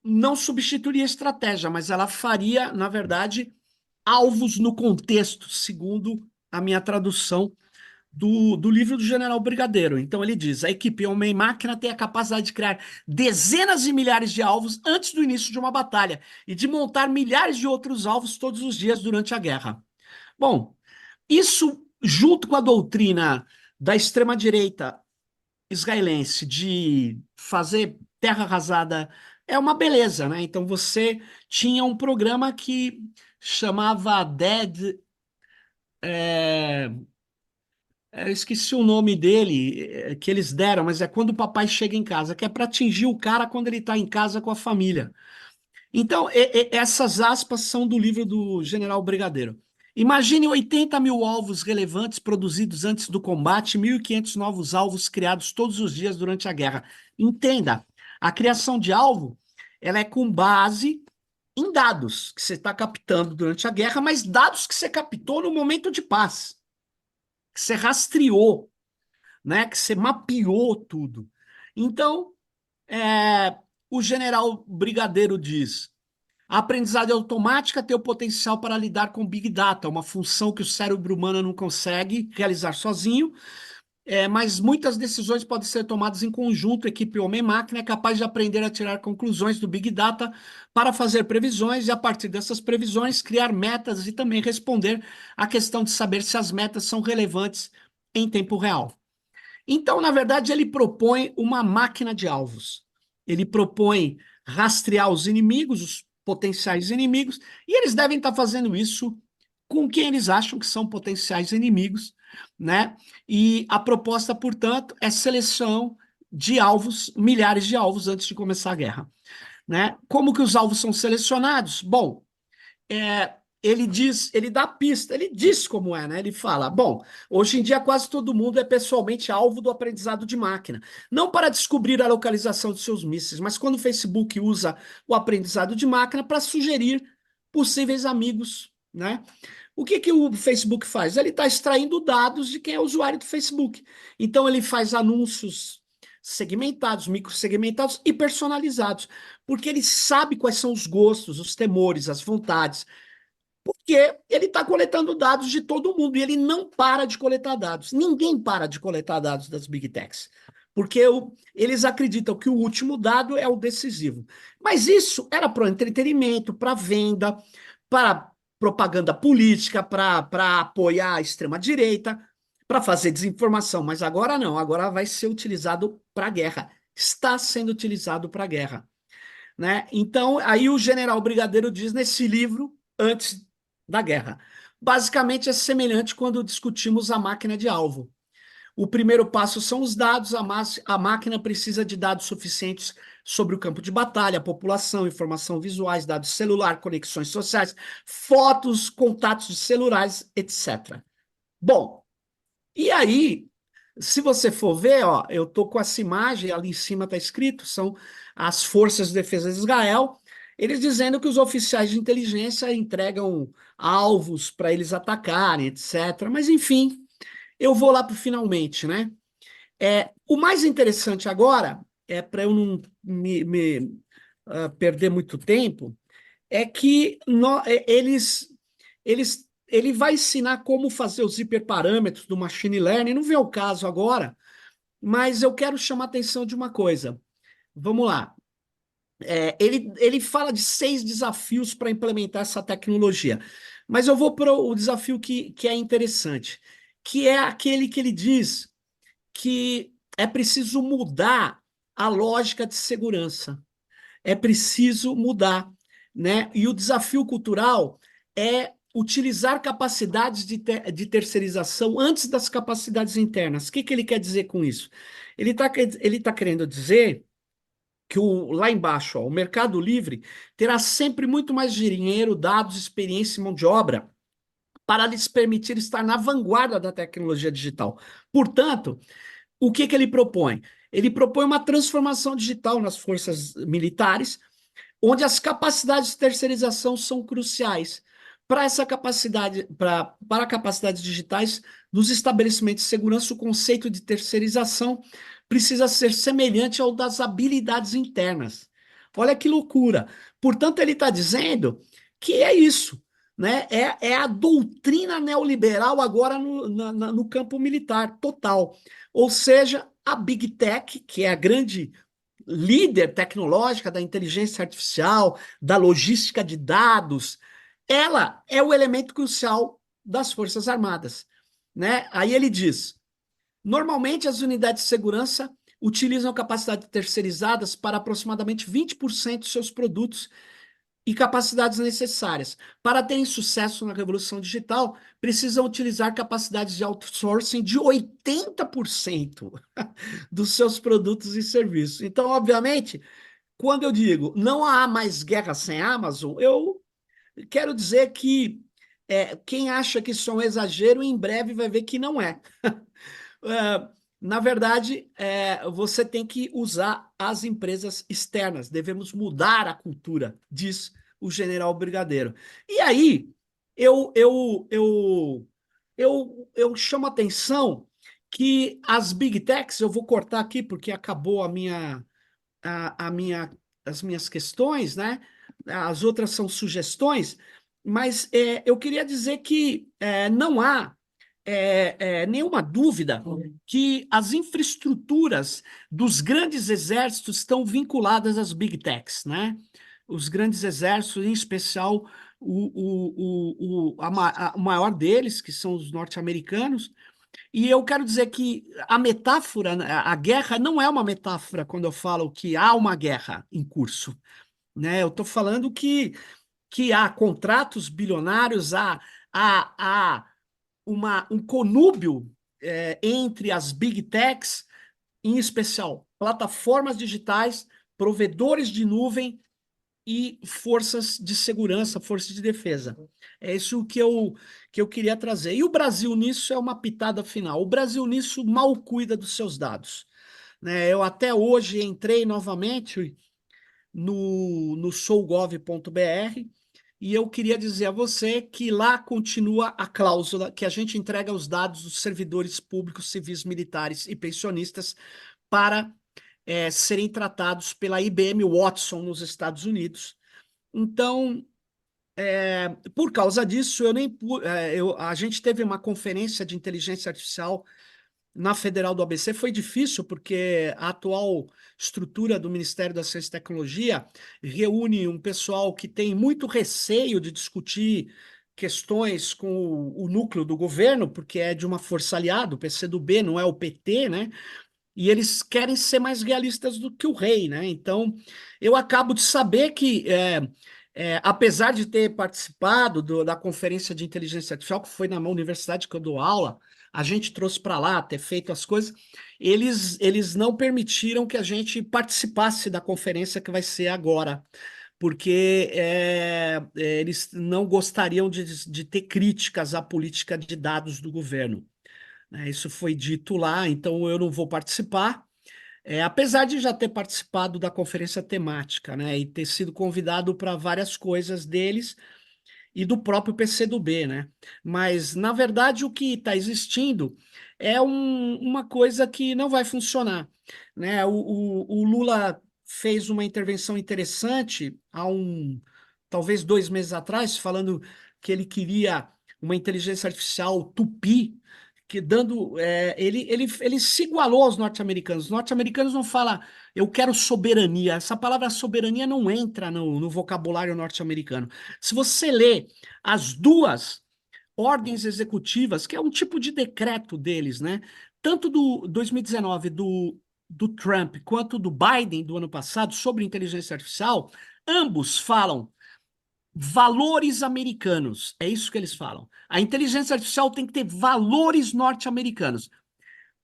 não substituiria a estratégia, mas ela faria, na verdade, alvos no contexto, segundo a minha tradução do livro do General Brigadeiro. Então ele diz: a equipe homem-máquina tem a capacidade de criar dezenas de milhares de alvos antes do início de uma batalha e de montar milhares de outros alvos todos os dias durante a guerra. Bom, isso, junto com a doutrina da extrema-direita israelense de fazer terra arrasada, é uma beleza, né? Então você tinha um programa que chamava Dead. Eu esqueci o nome dele, que eles deram, mas é quando o papai chega em casa, que é para atingir o cara quando ele está em casa com a família. Então, essas aspas são do livro do General Brigadeiro. Imagine 80 mil alvos relevantes produzidos antes do combate, 1.500 novos alvos criados todos os dias durante a guerra. Entenda, a criação de alvo, ela é com base em dados que você está captando durante a guerra, mas dados que você captou no momento de paz, que você rastreou, né, que você mapeou tudo. Então, o general Brigadeiro diz: a aprendizagem automática tem o potencial para lidar com Big Data, uma função que o cérebro humano não consegue realizar sozinho, mas muitas decisões podem ser tomadas em conjunto. A equipe homem-máquina é capaz de aprender a tirar conclusões do Big Data para fazer previsões e, a partir dessas previsões, criar metas e também responder à questão de saber se as metas são relevantes em tempo real. Então, na verdade, ele propõe uma máquina de alvos. Ele propõe rastrear os inimigos, potenciais inimigos, e eles devem estar fazendo isso com quem eles acham que são potenciais inimigos, né? E a proposta, portanto, é seleção de alvos, milhares de alvos antes de começar a guerra, né? Como que os alvos são selecionados? Bom, ele dá a pista, ele diz como é, né? Ele fala: bom, hoje em dia quase todo mundo é pessoalmente alvo do aprendizado de máquina, não para descobrir a localização de seus mísseis, mas quando o Facebook usa o aprendizado de máquina para sugerir possíveis amigos, né? O que que o Facebook faz? Ele está extraindo dados de quem é o usuário do Facebook. Então ele faz anúncios segmentados, microsegmentados e personalizados, porque ele sabe quais são os gostos, os temores, as vontades, porque ele está coletando dados de todo mundo e ele não para de coletar dados. Ninguém para de coletar dados das Big Techs, porque eles acreditam que o último dado é o decisivo. Mas isso era para o entretenimento, para venda, para propaganda política, para apoiar a extrema-direita, para fazer desinformação. Mas agora não, agora vai ser utilizado para a guerra. Está sendo utilizado para a guerra, né? Então, aí o general Brigadeiro diz nesse livro, antes da guerra. Basicamente é semelhante quando discutimos a máquina de alvo. O primeiro passo são os dados, a máquina precisa de dados suficientes sobre o campo de batalha, a população, informação visuais, dados celular, conexões sociais, fotos, contatos de celulares, etc. Bom, e aí, se você for ver, ó, eu estou com essa imagem, ali em cima está escrito, são as Forças de Defesa de Israel, eles dizendo que os oficiais de inteligência entregam alvos para eles atacarem, etc. Mas, enfim, eu vou lá para o finalmente, né? O mais interessante agora, para eu não perder muito tempo, é que ele vai ensinar como fazer os hiperparâmetros do machine learning, não vem ao caso agora, mas eu quero chamar a atenção de uma coisa. Vamos lá. Ele fala de 6 desafios para implementar essa tecnologia, mas eu vou para o desafio que é interessante, que é aquele que ele diz que é preciso mudar a lógica de segurança. É preciso mudar, né? E o desafio cultural é utilizar capacidades de terceirização antes das capacidades internas. O que ele quer dizer com isso? Ele tá querendo dizer que lá embaixo, ó, o mercado livre terá sempre muito mais dinheiro, dados, experiência e mão de obra para lhes permitir estar na vanguarda da tecnologia digital. Portanto, o que ele propõe? Ele propõe uma transformação digital nas forças militares, onde as capacidades de terceirização são cruciais. Para essa capacidade, para capacidades digitais nos estabelecimentos de segurança, o conceito de terceirização precisa ser semelhante ao das habilidades internas. Olha que loucura. Portanto, ele está dizendo que é isso, né? É a doutrina neoliberal agora no campo militar, total. Ou seja, a Big Tech, que é a grande líder tecnológica da inteligência artificial, da logística de dados, ela é o elemento crucial das Forças Armadas, né? Aí ele diz: normalmente as unidades de segurança utilizam capacidades terceirizadas para aproximadamente 20% dos seus produtos e capacidades necessárias. Para terem sucesso na revolução digital, precisam utilizar capacidades de outsourcing de 80% dos seus produtos e serviços. Então, obviamente, quando eu digo não há mais guerra sem Amazon, eu quero dizer que quem acha que isso é um exagero, em breve vai ver que não é. Na verdade, você tem que usar as empresas externas. Devemos mudar a cultura, diz o general Brigadeiro. E aí, eu chamo a atenção que as Big Techs, eu vou cortar aqui porque acabou as minhas questões, né? As outras são sugestões, mas eu queria dizer que não há nenhuma dúvida que as infraestruturas dos grandes exércitos estão vinculadas às Big Techs, né? Os grandes exércitos, em especial o maior deles, que são os norte-americanos. E eu quero dizer que a metáfora, a guerra, não é uma metáfora quando eu falo que há uma guerra em curso. né? Eu estou falando que há contratos bilionários, há um conúbio entre as big techs, em especial plataformas digitais, provedores de nuvem e forças de segurança, forças de defesa. É isso que eu queria trazer. E o Brasil nisso é uma pitada final. O Brasil nisso mal cuida dos seus dados, né? Eu até hoje entrei novamente no sougov.br e eu queria dizer a você que lá continua a cláusula que a gente entrega os dados dos servidores públicos, civis, militares e pensionistas para serem tratados pela IBM Watson nos Estados Unidos. Então, por causa disso, a gente teve uma conferência de inteligência artificial na Federal do ABC. Foi difícil, porque a atual estrutura do Ministério da Ciência e Tecnologia reúne um pessoal que tem muito receio de discutir questões com o núcleo do governo, porque é de uma força aliada, o PCdoB, não é o PT, né? E eles querem ser mais realistas do que o rei, né? Então, eu acabo de saber que, apesar de ter participado da conferência de inteligência artificial, que foi na universidade que eu dou aula, a gente trouxe para lá, ter feito as coisas, eles não permitiram que a gente participasse da conferência que vai ser agora, porque eles não gostariam de ter críticas à política de dados do governo, né? Isso foi dito lá, então eu não vou participar. Apesar de já ter participado da conferência temática, né, e ter sido convidado para várias coisas deles e do próprio PCdoB, né? Mas, na verdade, o que está existindo é uma coisa que não vai funcionar, né? O Lula fez uma intervenção interessante talvez 2 meses atrás, falando que ele queria uma inteligência artificial tupi, que ele se igualou aos norte-americanos. Os norte-americanos não falam, eu quero soberania. Essa palavra soberania não entra no vocabulário norte-americano. Se você lê as duas ordens executivas, que é um tipo de decreto deles, né? Tanto do 2019 do Trump quanto do Biden do ano passado sobre inteligência artificial, ambos falam valores americanos. É isso que eles falam. A inteligência artificial tem que ter valores norte-americanos.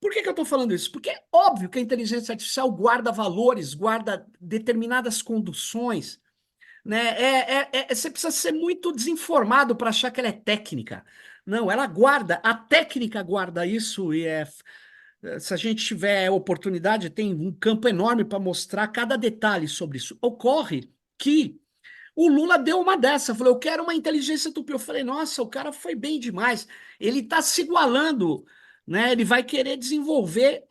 Por que eu estou falando isso? Porque é óbvio que a inteligência artificial guarda valores, guarda determinadas conduções, né? Você precisa ser muito desinformado para achar que ela é técnica. Não, ela guarda, a técnica guarda isso se a gente tiver oportunidade, tem um campo enorme para mostrar cada detalhe sobre isso. Ocorre que o Lula deu uma dessa, falou, eu quero uma inteligência tupi. Eu falei, nossa, o cara foi bem demais. Ele está se igualando, né? Ele vai querer desenvolver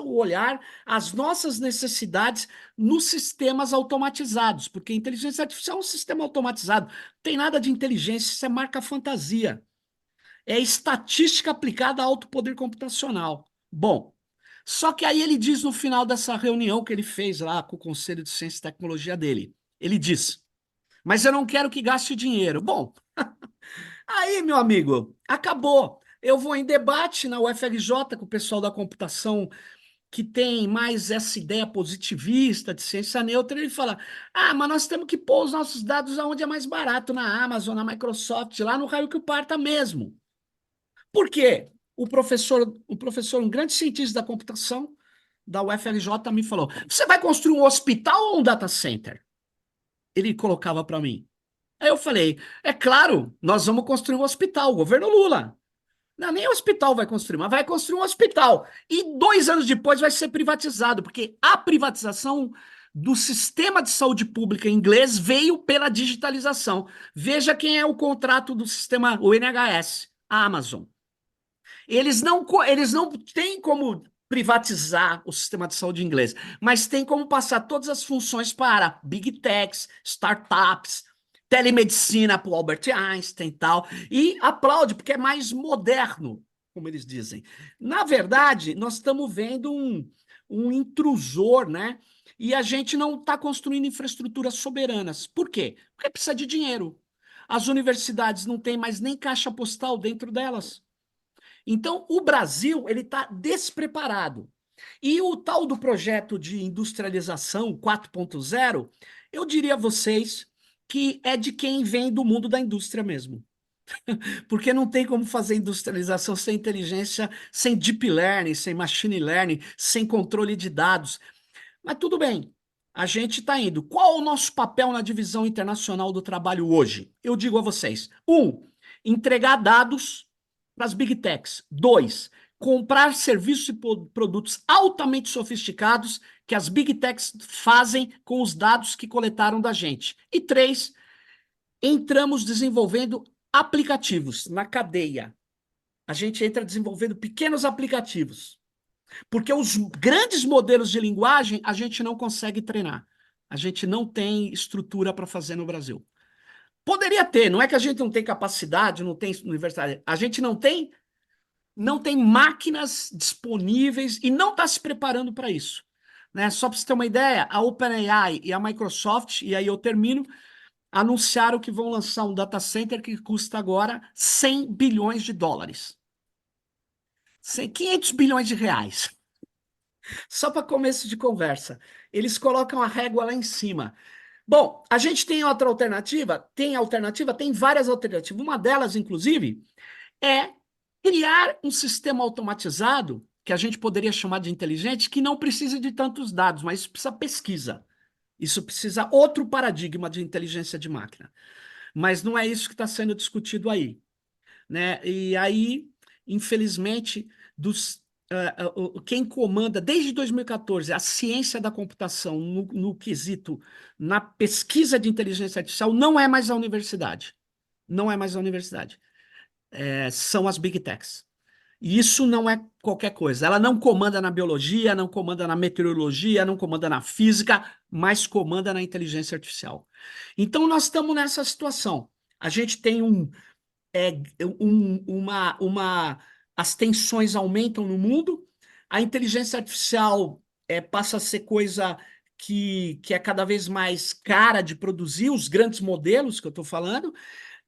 o olhar, as nossas necessidades nos sistemas automatizados, porque a inteligência artificial é um sistema automatizado. Não tem nada de inteligência, isso é marca fantasia. É estatística aplicada a alto poder computacional. Bom, só que aí ele diz no final dessa reunião que ele fez lá com o Conselho de Ciência e Tecnologia dele, ele diz, mas eu não quero que gaste dinheiro. Bom, aí, meu amigo, acabou. Eu vou em debate na UFRJ com o pessoal da computação que tem mais essa ideia positivista de ciência neutra. Ele fala: ah, mas nós temos que pôr os nossos dados aonde é mais barato, na Amazon, na Microsoft, lá no raio que o parta mesmo. Por quê? O professor, um grande cientista da computação da UFRJ, me falou: você vai construir um hospital ou um data center? Ele colocava para mim. Aí eu falei, é claro, nós vamos construir um hospital, o governo Lula. Não, nem hospital vai construir, mas vai construir um hospital. E 2 anos depois vai ser privatizado, porque a privatização do sistema de saúde pública inglês veio pela digitalização. Veja quem é o contrato do sistema, o NHS, a Amazon. Eles não têm como privatizar o sistema de saúde inglês, mas tem como passar todas as funções para big techs, startups, telemedicina para o Albert Einstein e tal, e aplaude, porque é mais moderno, como eles dizem. Na verdade, nós estamos vendo um intrusor, né? E a gente não está construindo infraestruturas soberanas. Por quê? Porque precisa de dinheiro. As universidades não têm mais nem caixa postal dentro delas. Então, o Brasil ele está despreparado. E o tal do projeto de industrialização 4.0, Eu diria a vocês que é de quem vem do mundo da indústria mesmo. Porque não tem como fazer industrialização sem inteligência, sem deep learning, sem machine learning, sem controle de dados. Mas tudo bem, a gente está indo. Qual o nosso papel na divisão internacional do trabalho hoje? Eu digo a vocês: entregar dados para as big techs. 2, comprar serviços e produtos altamente sofisticados que as big techs fazem com os dados que coletaram da gente. E 3, entramos desenvolvendo aplicativos na cadeia. A gente entra desenvolvendo pequenos aplicativos. Porque os grandes modelos de linguagem a gente não consegue treinar. A gente não tem estrutura para fazer no Brasil. Poderia ter, não é que a gente não tem capacidade, não tem universidade. A gente não tem máquinas disponíveis e não está se preparando para isso. Né? Só para você ter uma ideia, a OpenAI e a Microsoft, e aí eu termino, anunciaram que vão lançar um data center que custa agora 100 bilhões de dólares. 500 bilhões de reais. Só para começo de conversa. Eles colocam a régua lá em cima. Bom, a gente tem outra alternativa? Tem várias alternativas. Uma delas, inclusive, é criar um sistema automatizado, que a gente poderia chamar de inteligente, que não precisa de tantos dados, mas isso precisa pesquisa. Isso precisa outro paradigma de inteligência de máquina. Mas não é isso que está sendo discutido aí. Né? E aí, infelizmente, quem comanda desde 2014 a ciência da computação no quesito, na pesquisa de inteligência artificial, não é mais a universidade. Não é mais a universidade. São as big techs. E isso não é qualquer coisa. Ela não comanda na biologia, não comanda na meteorologia, não comanda na física, mas comanda na inteligência artificial. Então, nós estamos nessa situação. A gente tem as tensões aumentam no mundo, a inteligência artificial passa a ser coisa que é cada vez mais cara de produzir, os grandes modelos que eu estou falando,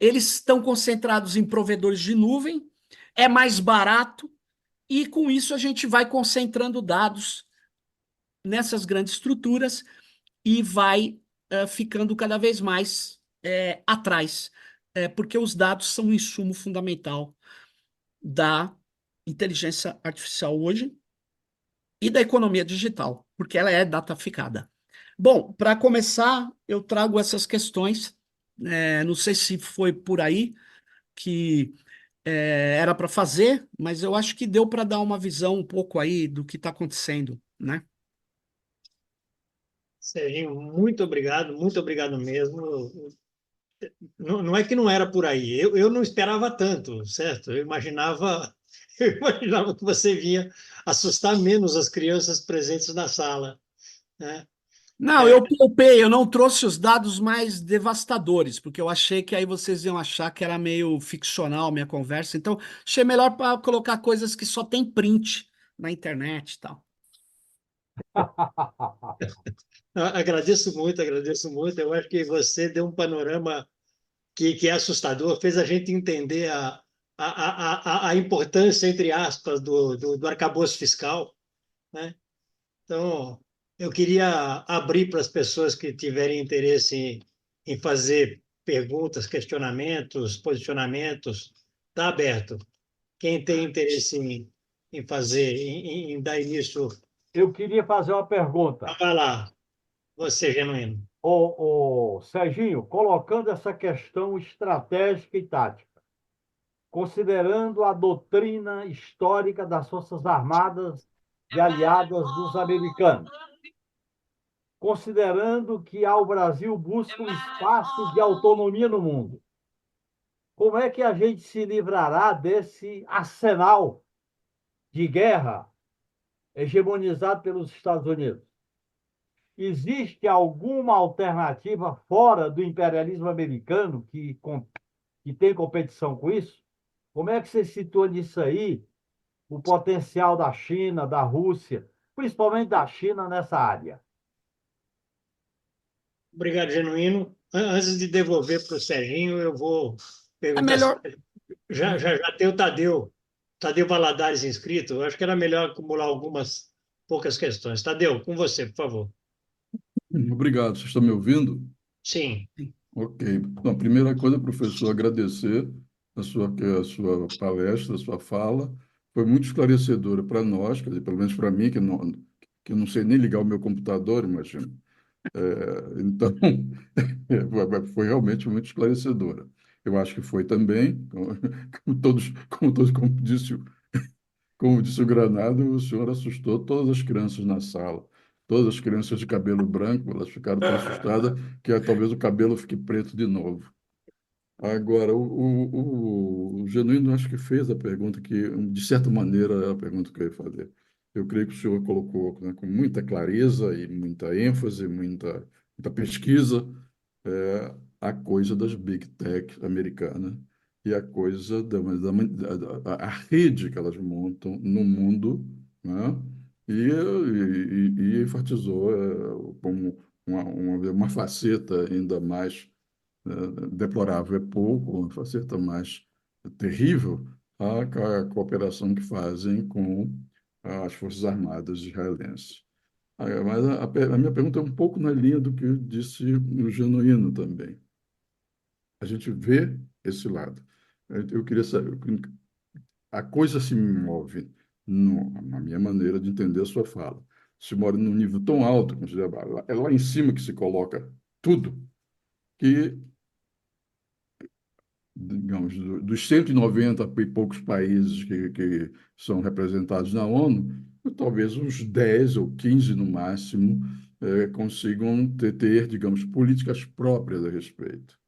eles estão concentrados em provedores de nuvem, é mais barato, e com isso a gente vai concentrando dados nessas grandes estruturas e vai ficando cada vez mais atrás, porque os dados são um insumo fundamental da inteligência artificial hoje e da economia digital, porque ela é dataficada. Bom, para começar, eu trago essas questões. Não sei se foi por aí que era para fazer, mas eu acho que deu para dar uma visão um pouco aí do que está acontecendo, né? Serginho, muito obrigado mesmo. Não, não é que não era por aí, eu não esperava tanto, certo? Eu imaginava que você vinha assustar menos as crianças presentes na sala, né? Não, É, eu poupei, eu não trouxe os dados mais devastadores, porque eu achei que aí vocês iam achar que era meio ficcional minha conversa, então achei melhor para colocar coisas que só tem print na internet e tal. agradeço muito. Eu acho que você deu um panorama que é assustador, fez a gente entender a importância, entre aspas, do arcabouço fiscal, né? Então, eu queria abrir para as pessoas que tiverem interesse em fazer perguntas, questionamentos, posicionamentos, está aberto. Quem tem interesse em fazer, em dar início, Eu queria fazer uma pergunta. vai lá, você, Genuíno. Serginho, colocando essa questão estratégica e tática, considerando a doutrina histórica das Forças Armadas e aliadas dos americanos, considerando que o Brasil busca um espaço de autonomia no mundo, como é que a gente se livrará desse arsenal de guerra hegemonizado pelos Estados Unidos? Existe alguma alternativa fora do imperialismo americano que tem competição com isso? Como é que você situa nisso aí o potencial da China, da Rússia, principalmente da China nessa área? Obrigado, Genuíno. Antes de devolver para o Serginho, eu vou É perguntar se melhor. já tem o Tadeu Valadares inscrito. Eu acho que era melhor acumular algumas poucas questões. Tadeu, com você, por favor. Obrigado. Vocês estão me ouvindo? Sim. Ok. Então, a primeira coisa, professor, agradecer a sua palestra, a sua fala. Foi muito esclarecedora para nós, quer dizer, pelo menos para mim, que não sei nem ligar o meu computador, imagino. Então, foi realmente muito esclarecedora. Eu acho que foi também, como como disse o Granado, o senhor assustou todas as crianças na sala. Todas as crianças de cabelo branco, elas ficaram tão assustadas que talvez o cabelo fique preto de novo. Agora, o Genuíno acho que fez a pergunta que, de certa maneira, é a pergunta que eu ia fazer. Eu creio que o senhor colocou, né, com muita clareza e muita ênfase, muita pesquisa, a coisa das big tech americanas e a coisa a rede que elas montam no mundo, né? E enfatizou como uma faceta ainda mais deplorável, é pouco, uma faceta mais terrível, a cooperação que fazem com as Forças Armadas israelenses. Mas a minha pergunta é um pouco na linha do que disse o Genuíno também. A gente vê esse lado. Eu queria saber, a coisa se move, na minha maneira de entender a sua fala, se move num nível tão alto, é lá em cima que se coloca tudo, que, digamos, dos 190 e poucos países que são representados na ONU, talvez uns 10 ou 15 no máximo consigam ter, digamos, políticas próprias a respeito.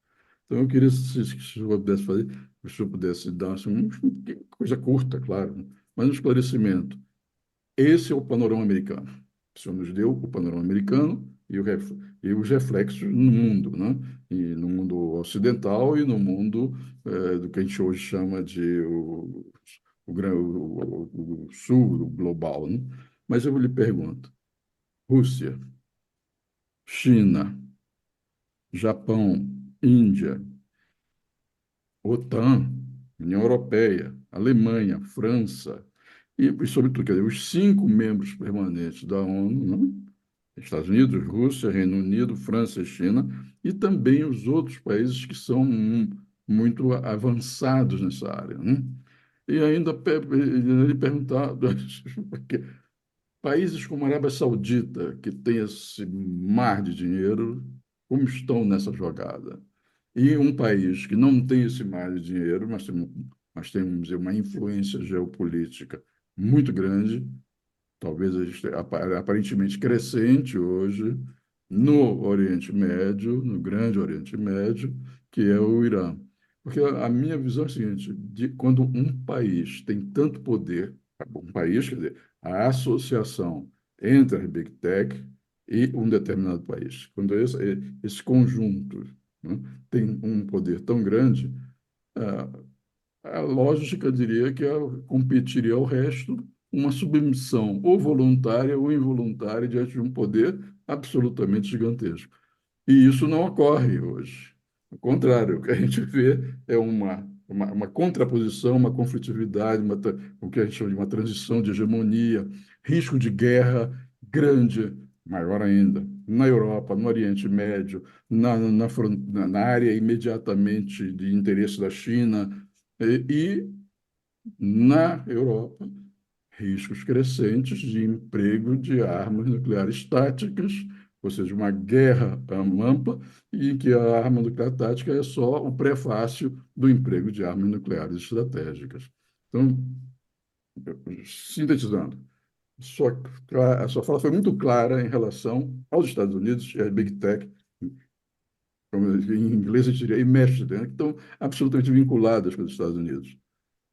Então, eu queria, se o senhor pudesse fazer, se o senhor pudesse dar assim, coisa curta, claro, né? Mas um esclarecimento. Esse é o panorama americano. O senhor nos deu o panorama americano e os reflexos no mundo, né? E no mundo ocidental e no mundo do que a gente hoje chama de o sul, o global, né? Mas eu lhe pergunto, Rússia, China, Japão, Índia, OTAN, União Europeia, Alemanha, França sobretudo, quer dizer, os 5 membros permanentes da ONU, né? Estados Unidos, Rússia, Reino Unido, França e China, e também os outros países que são muito avançados nessa área, né? E ainda ele perguntar, porque países como a Arábia Saudita, que tem esse mar de dinheiro, como estão nessa jogada? E um país que não tem esse mar de dinheiro, mas tem, vamos dizer, uma influência geopolítica muito grande, talvez aparentemente crescente hoje, no Oriente Médio, no Grande Oriente Médio, que é o Irã. Porque a minha visão é a seguinte: quando um país tem tanto poder, um país, quer dizer, a associação entre a Big Tech e um determinado país, quando esse conjunto, né, tem um poder tão grande, a lógica diria que competiria ao resto uma submissão ou voluntária ou involuntária diante de um poder absolutamente gigantesco. E isso não ocorre hoje. Ao contrário, o que a gente vê é uma contraposição, uma conflitividade, o que a gente chama de uma transição de hegemonia, risco de guerra grande, maior ainda, na Europa, no Oriente Médio, na área imediatamente de interesse da China, e na Europa, riscos crescentes de emprego de armas nucleares táticas, ou seja, uma guerra ampla, e em que a arma nuclear tática é só o prefácio do emprego de armas nucleares estratégicas. Então, sintetizando, a sua fala foi muito clara em relação aos Estados Unidos e à Big Tech, como em inglês a gente diria emerged, né, que estão absolutamente vinculadas com os Estados Unidos.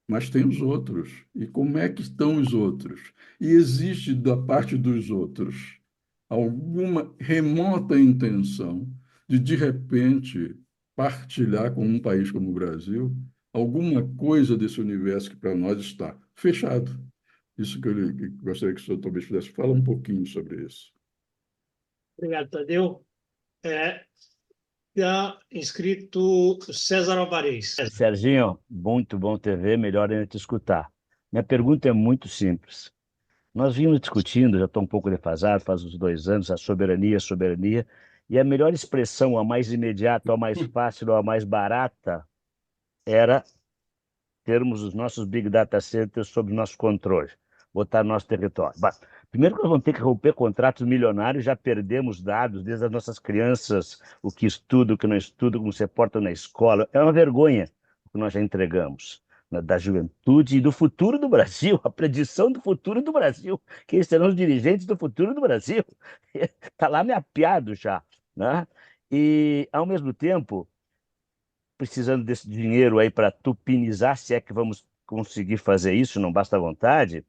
Mas tem os outros. E como é que estão os outros? E existe da parte dos outros alguma remota intenção de repente, partilhar com um país como o Brasil alguma coisa desse universo que para nós está fechado? Isso que gostaria que o senhor talvez pudesse falar um pouquinho sobre isso. Obrigado, Tadeu. Está inscrito César Alvarez. Serginho, muito bom te ver, melhor ainda te escutar. Minha pergunta é muito simples. Nós vimos discutindo, já estou um pouco defasado, faz uns 2 anos, a soberania, e a melhor expressão, a mais imediata, a mais fácil, a mais barata, era termos os nossos Big Data Centers sob nosso controle, botar no nosso território. Primeiro que nós vamos ter que romper contratos milionários, já perdemos dados desde as nossas crianças, o que estuda, o que não estuda, como se porta na escola. É uma vergonha o que nós já entregamos, né, da juventude e do futuro do Brasil, a predição do futuro do Brasil. Quem serão os dirigentes do futuro do Brasil? Está lá mapeado já, né? E, ao mesmo tempo, precisando desse dinheiro aí para tupinizar, se é que vamos conseguir fazer isso, não basta a vontade,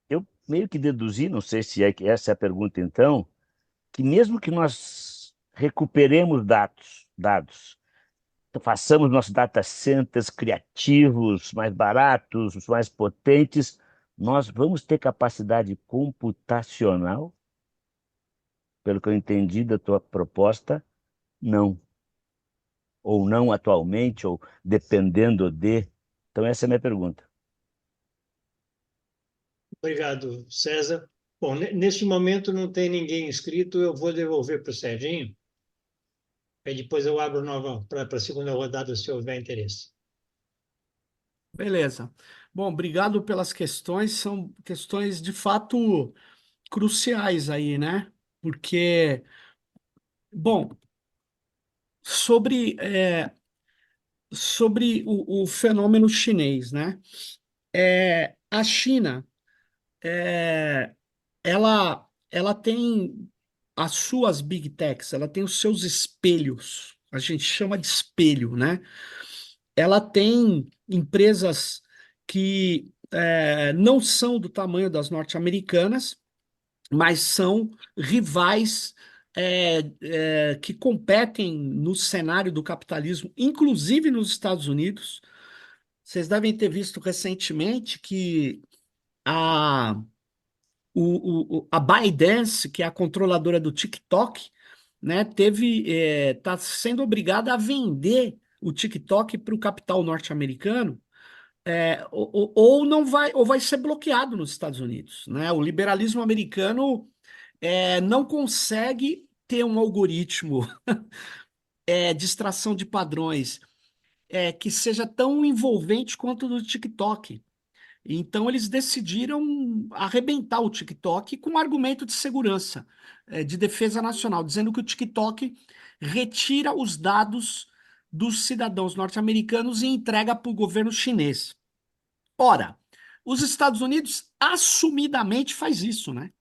eu meio que deduzi, não sei se é que essa é a pergunta então, que mesmo que nós recuperemos dados, façamos nossos data centers criativos, mais baratos, mais potentes, nós vamos ter capacidade computacional? Pelo que eu entendi da tua proposta, não. Ou não atualmente, ou dependendo de. Então, essa é a minha pergunta. Obrigado, César. Bom, neste momento não tem ninguém inscrito, eu vou devolver para o Serginho, aí depois eu abro nova para a segunda rodada, se houver interesse. Beleza. Bom, obrigado pelas questões. São questões de fato cruciais aí, né? Porque, bom, sobre, sobre o fenômeno chinês, né? A China, é, ela tem as suas big techs, ela tem os seus espelhos. A gente chama de espelho, né? Ela tem empresas que não são do tamanho das norte-americanas, mas são rivais que competem no cenário do capitalismo, inclusive nos Estados Unidos. Vocês devem ter visto recentemente que a, a ByteDance, que é a controladora do TikTok, né, está sendo obrigada a vender o TikTok para o capital norte-americano, ou não vai, ou vai ser bloqueado nos Estados Unidos, né? O liberalismo americano não consegue ter um algoritmo de extração de padrões que seja tão envolvente quanto o do TikTok. Então, eles decidiram arrebentar o TikTok com um argumento de segurança, de defesa nacional, dizendo que o TikTok retira os dados dos cidadãos norte-americanos e entrega para o governo chinês. Ora, os Estados Unidos assumidamente faz isso, né?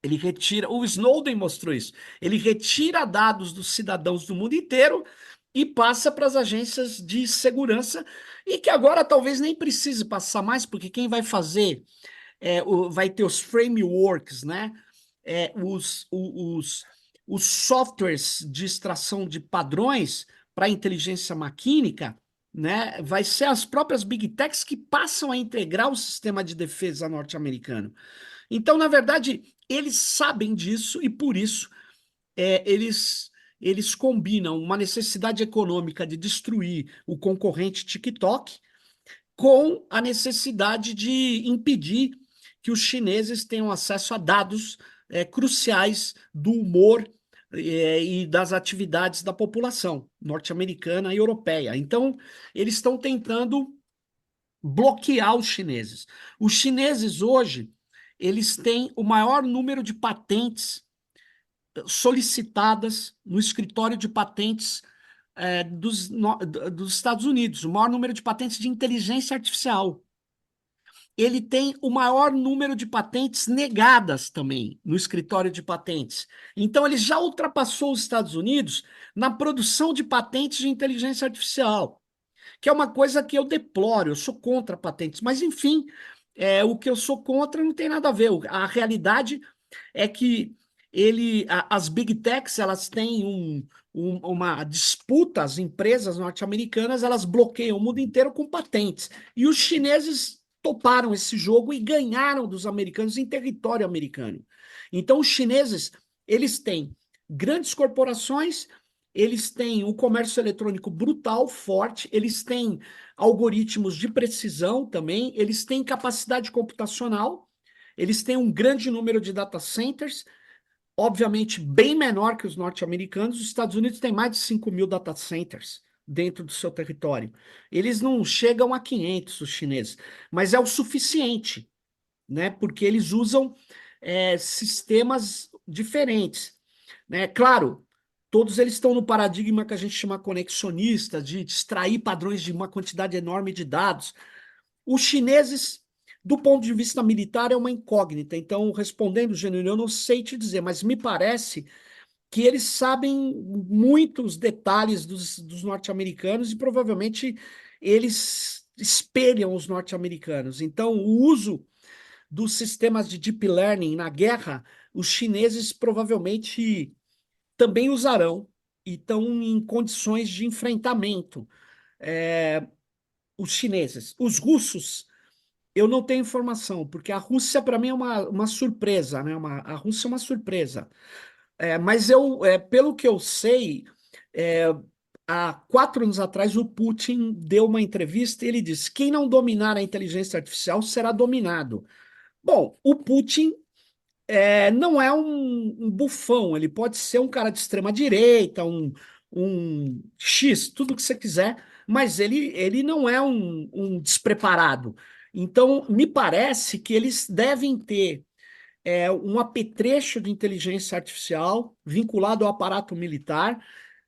Ele retira, o Snowden mostrou isso. Ele retira dados dos cidadãos do mundo inteiro e passa para as agências de segurança, e que agora talvez nem precise passar mais, porque quem vai fazer vai ter os frameworks, né? Os softwares de extração de padrões para inteligência maquínica, né? Vai ser as próprias Big Techs que passam a integrar o sistema de defesa norte-americano. Então, na verdade, eles sabem disso e por isso eles combinam uma necessidade econômica de destruir o concorrente TikTok com a necessidade de impedir que os chineses tenham acesso a dados cruciais do humor e das atividades da população norte-americana e europeia. Então, eles estão tentando bloquear os chineses. Os chineses hoje, eles têm o maior número de patentes solicitadas no escritório de patentes dos Estados Unidos, o maior número de patentes de inteligência artificial. Ele tem o maior número de patentes negadas também no escritório de patentes. Então, ele já ultrapassou os Estados Unidos na produção de patentes de inteligência artificial, que é uma coisa que eu deploro, eu sou contra patentes, mas enfim, o que eu sou contra não tem nada a ver. A realidade é que as Big Techs, elas têm uma disputa, as empresas norte-americanas, elas bloqueiam o mundo inteiro com patentes. E os chineses toparam esse jogo e ganharam dos americanos em território americano. Então, os chineses, eles têm grandes corporações eles têm o comércio eletrônico brutal, forte, eles têm algoritmos de precisão também, eles têm capacidade computacional, eles têm um grande número de data centers, obviamente bem menor que os norte-americanos. Os Estados Unidos têm mais de 5.000 data centers dentro do seu território. Eles não chegam a 500, os chineses, mas é o suficiente, né? Porque eles usam sistemas diferentes, né? Claro, todos eles estão no paradigma que a gente chama conexionista, de extrair padrões de uma quantidade enorme de dados. Os chineses, do ponto de vista militar, é uma incógnita. Então, respondendo, Genuíno, eu não sei te dizer, mas me parece que eles sabem muitos detalhes dos norte-americanos e provavelmente eles espelham os norte-americanos. Então, o uso dos sistemas de deep learning na guerra, os chineses provavelmente também usarão e estão em condições de enfrentamento. Os chineses. Os russos, eu não tenho informação, porque a Rússia, para mim, é uma surpresa, né? A Rússia é uma surpresa. Mas pelo que eu sei, é, há 4 anos atrás, o Putin deu uma entrevista e ele disse: quem não dominar a inteligência artificial será dominado. Bom, o Putin não é um bufão, ele pode ser um cara de extrema direita, um X, tudo que você quiser, mas ele não é um despreparado. Então, me parece que eles devem ter um apetrecho de inteligência artificial vinculado ao aparato militar,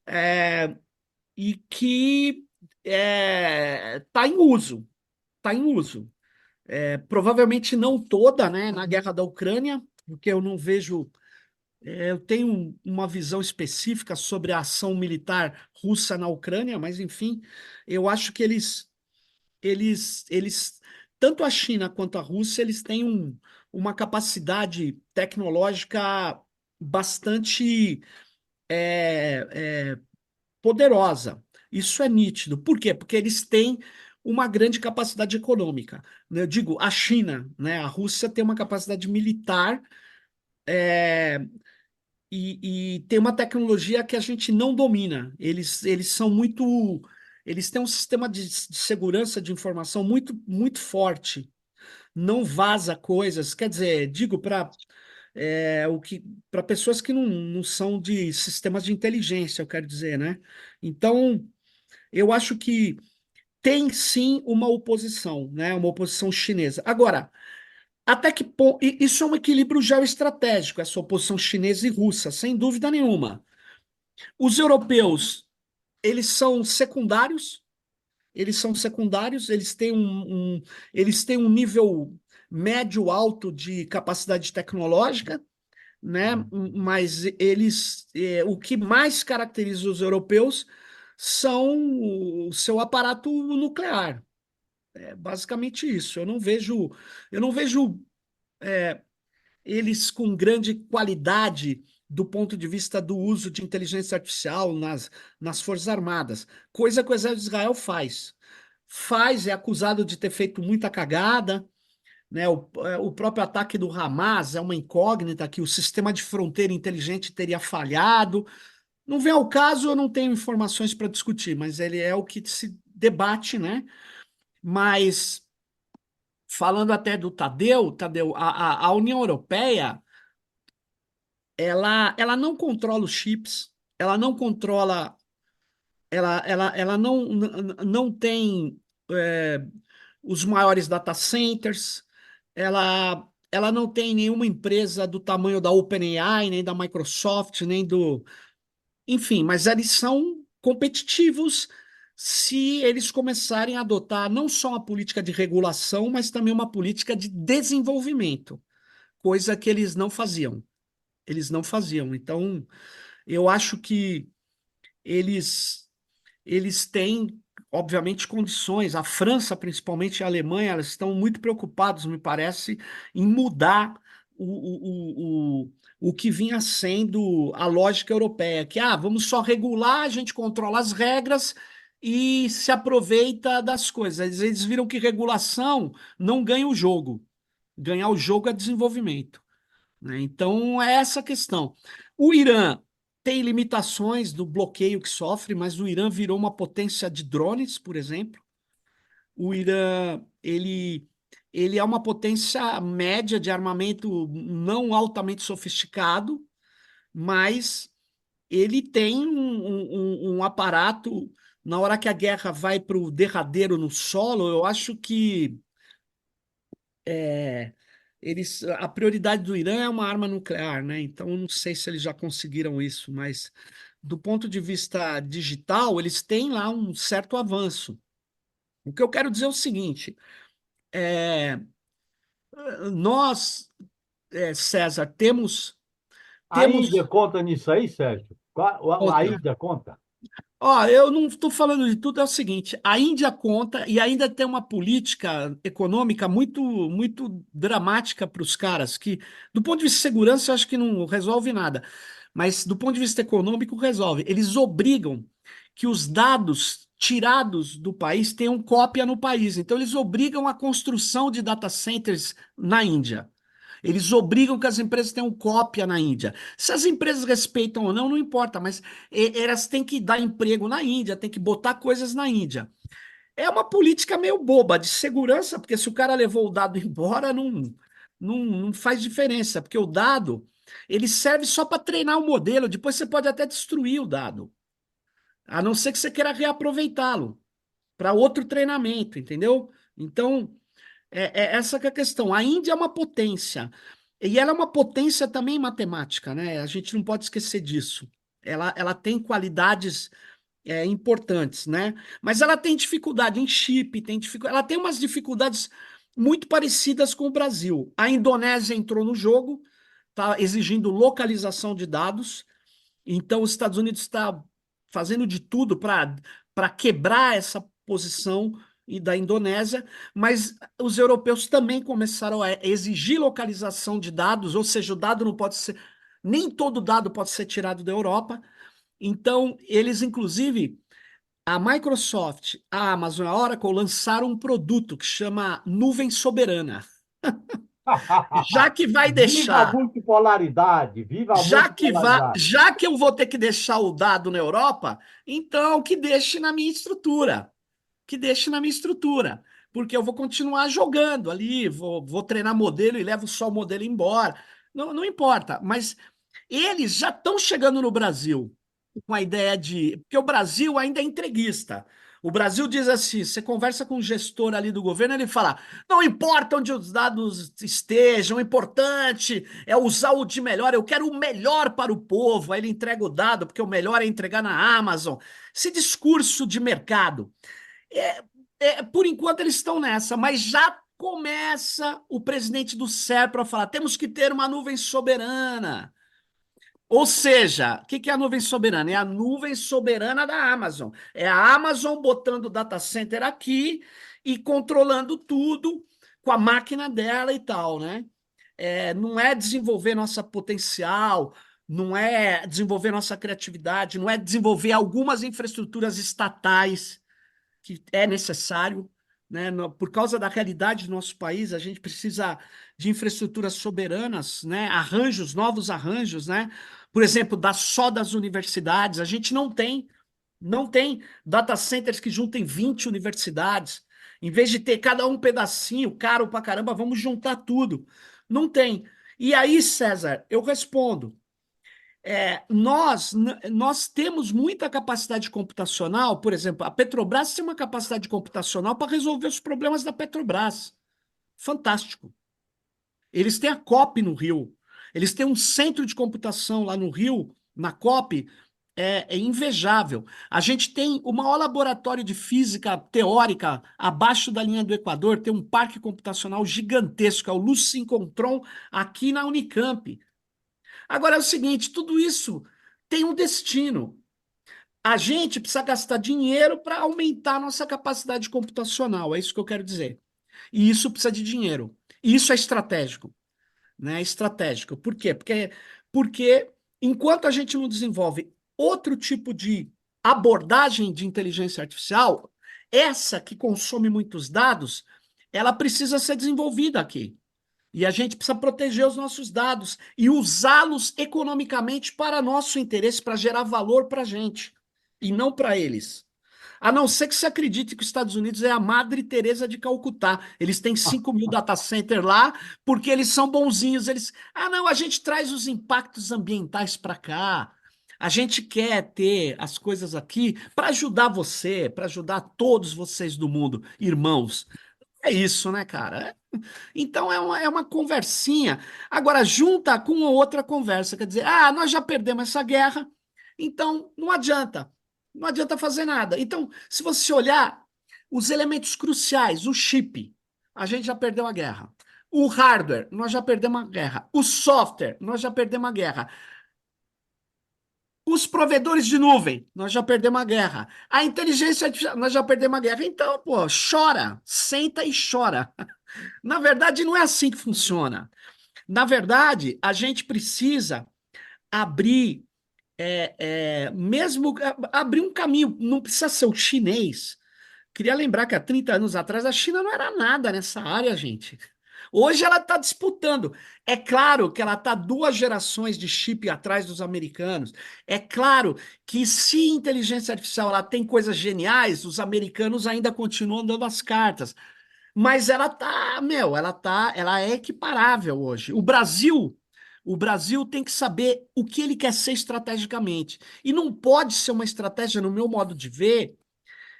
é, e que está em uso, está em uso. Provavelmente não toda, né, na guerra da Ucrânia, porque eu não vejo. Eu tenho uma visão específica sobre a ação militar russa na Ucrânia, mas enfim, eu acho que eles, tanto a China quanto a Rússia, eles têm uma capacidade tecnológica bastante é, é, poderosa. Isso é nítido. Por quê? Porque eles têm uma grande capacidade econômica. Eu digo, a China, né? A Rússia tem uma capacidade militar, é, e tem uma tecnologia que a gente não domina. Eles são muito. Eles têm um sistema de segurança de informação muito, muito forte. Não vaza coisas. Quer dizer, digo o que para pessoas que não são de sistemas de inteligência, eu quero dizer, né? Então, eu acho que tem sim uma oposição, né? Uma oposição chinesa. Agora, até que ponto. Isso é um equilíbrio geoestratégico, essa oposição chinesa e russa, sem dúvida nenhuma. Os europeus, eles são secundários, eles têm eles têm um nível médio alto de capacidade tecnológica, né? Mas o que mais caracteriza os europeus são o seu aparato nuclear. É basicamente isso. Eu não vejo eles com grande qualidade do ponto de vista do uso de inteligência artificial nas Forças Armadas, coisa que o Exército de Israel faz. É acusado de ter feito muita cagada, né? O próprio ataque do Hamas é uma incógnita, que o sistema de fronteira inteligente teria falhado. Não vem ao caso, eu não tenho informações para discutir, mas ele é o que se debate, né? Mas falando até do Tadeu, a União Europeia, ela não controla os chips, ela não controla, ela não tem é, os maiores data centers, ela não tem nenhuma empresa do tamanho da OpenAI, nem da Microsoft, nem do. Enfim, mas eles são competitivos se eles começarem a adotar não só uma política de regulação, mas também uma política de desenvolvimento, coisa que eles não faziam. Eles não faziam. Então, eu acho que eles têm, obviamente, condições. A França, principalmente, e a Alemanha, elas estão muito preocupados, me parece, em mudar o que vinha sendo a lógica europeia, que vamos só regular, a gente controla as regras e se aproveita das coisas. Eles viram que regulação não ganha o jogo. Ganhar o jogo é desenvolvimento, né? Então, é essa a questão. O Irã tem limitações do bloqueio que sofre, mas o Irã virou uma potência de drones, por exemplo. O Irã, ele é uma potência média de armamento não altamente sofisticado, mas ele tem um aparato. Na hora que a guerra vai para o derradeiro no solo, eu acho que a prioridade do Irã é uma arma nuclear, né? Então, eu não sei se eles já conseguiram isso, mas do ponto de vista digital, eles têm lá um certo avanço. O que eu quero dizer é o seguinte: é, nós, César, A temos Índia conta nisso aí, Sérgio? A conta. Índia conta? Ó, eu não estou falando de tudo, é o seguinte: a Índia conta e ainda tem uma política econômica muito dramática para os caras, que, do ponto de vista de segurança, eu acho que não resolve nada, mas do ponto de vista econômico, resolve. Eles obrigam que os dados tirados do país tenham cópia no país. Então, eles obrigam a construção de data centers na Índia. Eles obrigam que as empresas tenham cópia na Índia. Se as empresas respeitam ou não, não importa, mas elas têm que dar emprego na Índia, têm que botar coisas na Índia. É uma política meio boba de segurança, porque se o cara levou o dado embora, não faz diferença, porque o dado ele serve só para treinar o modelo, depois você pode até destruir o dado, a não ser que você queira reaproveitá-lo para outro treinamento, entendeu? Então, essa que é a questão. A Índia é uma potência, e ela é uma potência também matemática, né? A gente não pode esquecer disso. Ela tem qualidades importantes, né? Mas ela tem dificuldade em chip, ela tem umas dificuldades muito parecidas com o Brasil. A Indonésia entrou no jogo, está exigindo localização de dados, então os Estados Unidos está fazendo de tudo para quebrar essa posição da Indonésia, mas os europeus também começaram a exigir localização de dados, ou seja, o dado não pode ser, nem todo dado pode ser tirado da Europa. Então, eles, inclusive, a Microsoft, a Amazon, a Oracle lançaram um produto que chama Nuvem Soberana. Já que vai Viva a deixar, multipolaridade, viva a multipolaridade. já que eu vou ter que deixar o dado na Europa, então que deixe na minha estrutura, que deixe na minha estrutura, porque eu vou continuar jogando ali, vou treinar modelo e levo só o modelo embora. Não importa, mas eles já estão chegando no Brasil com a ideia de. Porque o Brasil ainda é entreguista. O Brasil diz assim: você conversa com o gestor ali do governo, ele fala: não importa onde os dados estejam, o importante é usar o de melhor, eu quero o melhor para o povo. Aí ele entrega o dado, porque o melhor é entregar na Amazon. Esse discurso de mercado. Por enquanto eles estão nessa, mas já começa o presidente do SERPRO a falar: temos que ter uma nuvem soberana. Ou seja, o que é a nuvem soberana? É a nuvem soberana da Amazon. É a Amazon botando o data center aqui e controlando tudo com a máquina dela e tal, né? Não é desenvolver nossa potencial, não é desenvolver nossa criatividade, não é desenvolver algumas infraestruturas estatais que é necessário, né? Por causa da realidade do nosso país, a gente precisa de infraestruturas soberanas, né? Arranjos, novos arranjos, né? Por exemplo, só das universidades, a gente não tem data centers que juntem 20 universidades. Em vez de ter cada um pedacinho, caro pra caramba, vamos juntar tudo. Não tem. E aí, César, eu respondo. Nós temos muita capacidade computacional, por exemplo, a Petrobras tem uma capacidade computacional para resolver os problemas da Petrobras. Fantástico. Eles têm a COP no Rio, eles têm um centro de computação lá no Rio, na COP, é invejável. A gente tem o maior laboratório de física teórica abaixo da linha do Equador, tem um parque computacional gigantesco, é o Lucincotron, aqui na Unicamp. Agora é o seguinte, tudo isso tem um destino. A gente precisa gastar dinheiro para aumentar a nossa capacidade computacional, é isso que eu quero dizer. E isso precisa de dinheiro. E isso é estratégico, né? É estratégico. Por quê? Porque enquanto a gente não desenvolve outro tipo de abordagem de inteligência artificial, essa que consome muitos dados, ela precisa ser desenvolvida aqui. E a gente precisa proteger os nossos dados e usá-los economicamente para nosso interesse, para gerar valor para a gente, e não para eles. A não ser que você acredite que os Estados Unidos é a Madre Teresa de Calcutá. Eles têm 5.000 data centers lá porque eles são bonzinhos. Eles, não, a gente traz os impactos ambientais para cá. A gente quer ter as coisas aqui para ajudar você, para ajudar todos vocês do mundo, irmãos. É isso, né, cara? Então é uma conversinha. Agora, junta com outra conversa, quer dizer, nós já perdemos essa guerra, então não adianta. Não adianta fazer nada. Então, se você olhar os elementos cruciais, o chip, a gente já perdeu a guerra. O hardware, nós já perdemos a guerra. O software, nós já perdemos a guerra. Os provedores de nuvem, nós já perdemos a guerra. A inteligência artificial, nós já perdemos a guerra. Então, pô, chora, senta e chora. Na verdade, não é assim que funciona. Na verdade, a gente precisa abrir, mesmo abrir um caminho, não precisa ser o chinês. Queria lembrar que há 30 anos atrás a China não era nada nessa área, gente. Hoje ela está disputando. É claro que ela está 2 gerações de chip atrás dos americanos. É claro que se inteligência artificial ela tem coisas geniais, os americanos ainda continuam dando as cartas. Mas ela é equiparável hoje. O Brasil tem que saber o que ele quer ser estrategicamente. E não pode ser uma estratégia, no meu modo de ver,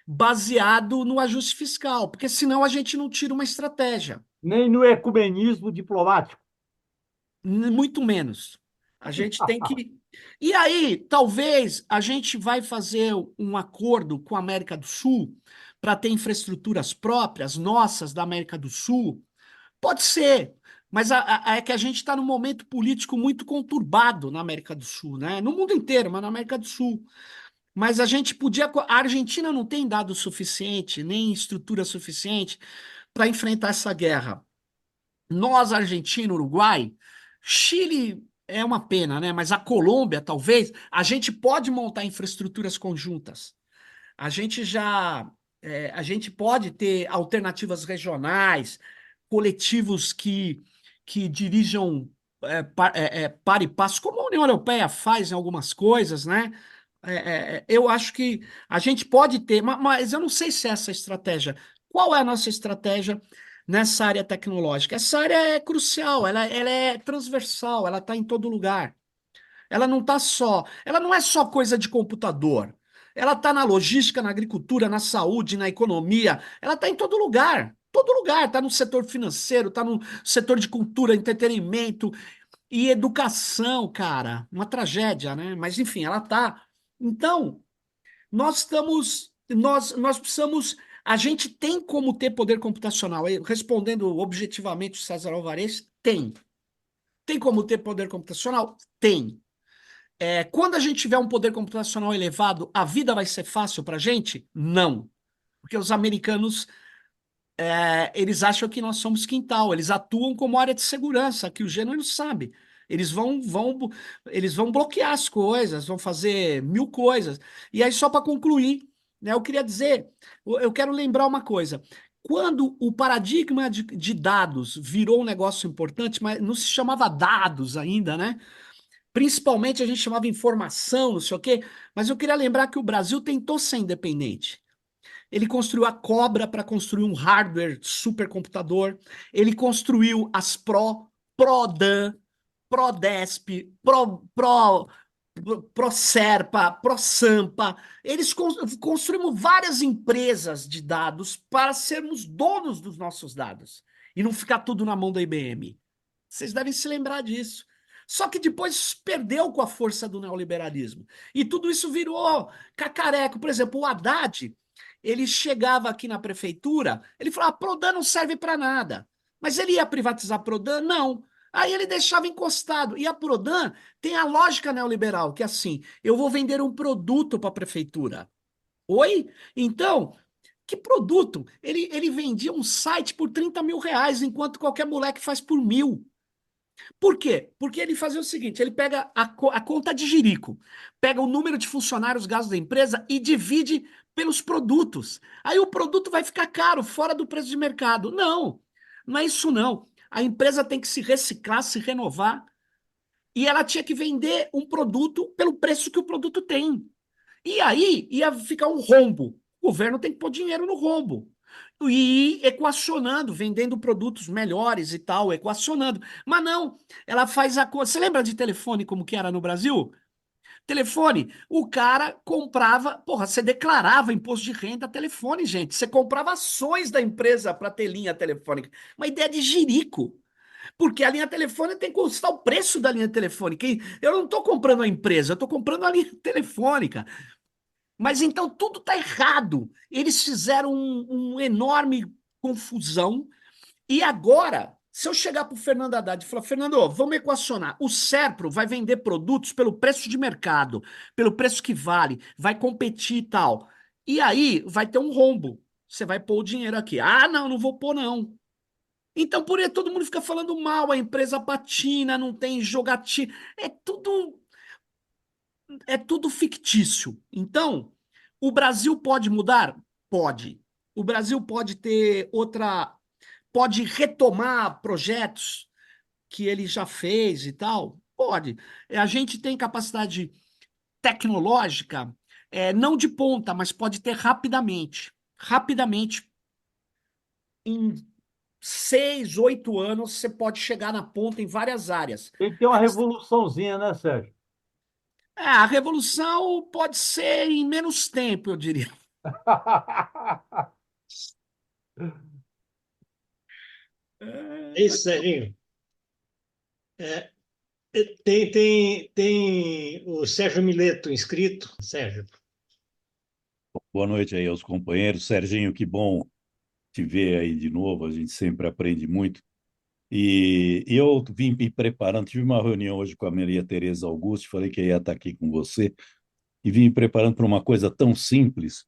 baseado no ajuste fiscal, porque senão a gente não tira uma estratégia. Nem no ecumenismo diplomático. Muito menos. A gente tem que. E aí, talvez a gente vai fazer um acordo com a América do Sul para ter infraestruturas próprias, nossas, da América do Sul. Pode ser, mas é que a gente está num momento político muito conturbado na América do Sul, né? No mundo inteiro, mas na América do Sul. Mas a gente podia. A Argentina não tem dado suficiente, nem estrutura suficiente para enfrentar essa guerra. Nós, Argentina, Uruguai, Chile é uma pena, né? Mas a Colômbia, talvez, a gente pode montar infraestruturas conjuntas. A gente já. A gente pode ter alternativas regionais, coletivos que dirijam par e passo, como a União Europeia faz em algumas coisas, né? Eu acho que a gente pode ter, mas eu não sei se é essa estratégia. Qual é a nossa estratégia nessa área tecnológica? Essa área é crucial, ela é transversal, ela está em todo lugar. Ela não é só coisa de computador. Ela está na logística, na agricultura, na saúde, na economia. Ela está em todo lugar. Todo lugar. Está no setor financeiro, está no setor de cultura, entretenimento e educação, cara. Uma tragédia, né? Mas enfim, ela está. Então, nós precisamos. A gente tem como ter poder computacional. Respondendo objetivamente o César Alvarez, tem. Tem como ter poder computacional? Tem. Quando a gente tiver um poder computacional elevado, a vida vai ser fácil para a gente? Não. Porque os americanos, eles acham que nós somos quintal, eles atuam como área de segurança, que o gênero sabe. Eles vão bloquear as coisas, vão fazer 1000 coisas. E aí, só para concluir, né, eu queria dizer, eu quero lembrar uma coisa. Quando o paradigma de dados virou um negócio importante, mas não se chamava dados ainda, né? Principalmente a gente chamava informação, não sei o quê, mas eu queria lembrar que o Brasil tentou ser independente. Ele construiu a Cobra para construir um hardware supercomputador, ele construiu as ProDAN, ProDesp, ProSerpa, ProSampa. Eles construímos várias empresas de dados para sermos donos dos nossos dados e não ficar tudo na mão da IBM. Vocês devem se lembrar disso. Só que depois perdeu com a força do neoliberalismo. E tudo isso virou cacareco. Por exemplo, o Haddad, ele chegava aqui na prefeitura, ele falava, a Prodan não serve para nada. Mas ele ia privatizar a Prodan? Não. Aí ele deixava encostado. E a Prodan tem a lógica neoliberal, que é assim, eu vou vender um produto para a prefeitura. Oi? Então, que produto? Ele vendia um site por 30 mil reais, enquanto qualquer moleque faz por 1.000. Por quê? Porque ele fazia o seguinte, ele pega a conta de jirico, pega o número de funcionários, gastos da empresa e divide pelos produtos. Aí o produto vai ficar caro, fora do preço de mercado. Não, não é isso não. A empresa tem que se reciclar, se renovar, e ela tinha que vender um produto pelo preço que o produto tem. E aí ia ficar um rombo. O governo tem que pôr dinheiro no rombo. E ir equacionando, vendendo produtos melhores e tal, equacionando. Mas não, ela faz a coisa. Você lembra de telefone como que era no Brasil? Telefone, o cara comprava, porra, você declarava imposto de renda telefone, gente. Você comprava ações da empresa para ter linha telefônica. Uma ideia de jirico. Porque a linha telefônica tem que custar o preço da linha telefônica. E eu não estou comprando a empresa, eu estou comprando a linha telefônica. Mas então tudo está errado. Eles fizeram um enorme confusão. E agora, se eu chegar para o Fernando Haddad e falar, Fernando, vamos equacionar. O Serpro vai vender produtos pelo preço de mercado, pelo preço que vale, vai competir e tal. E aí vai ter um rombo. Você vai pôr o dinheiro aqui. Ah, não, não vou pôr, não. Então, por aí todo mundo fica falando mal, a empresa patina, não tem jogatina. É tudo fictício. Então, o Brasil pode mudar? Pode. O Brasil pode ter outra, pode retomar projetos que ele já fez e tal? Pode. A gente tem capacidade tecnológica, não de ponta, mas pode ter rapidamente. Rapidamente, em 6, 8 anos, você pode chegar na ponta em várias áreas. Tem que ter uma revoluçãozinha, né, Sérgio? A revolução pode ser em menos tempo, eu diria. É isso, Serginho. É, tem o Sérgio Mileto inscrito. Sérgio. Boa noite aí aos companheiros. Serginho, que bom te ver aí de novo, a gente sempre aprende muito. E eu vim me preparando, tive uma reunião hoje com a Maria Tereza Augusto, falei que ia estar aqui com você, e vim me preparando para uma coisa tão simples,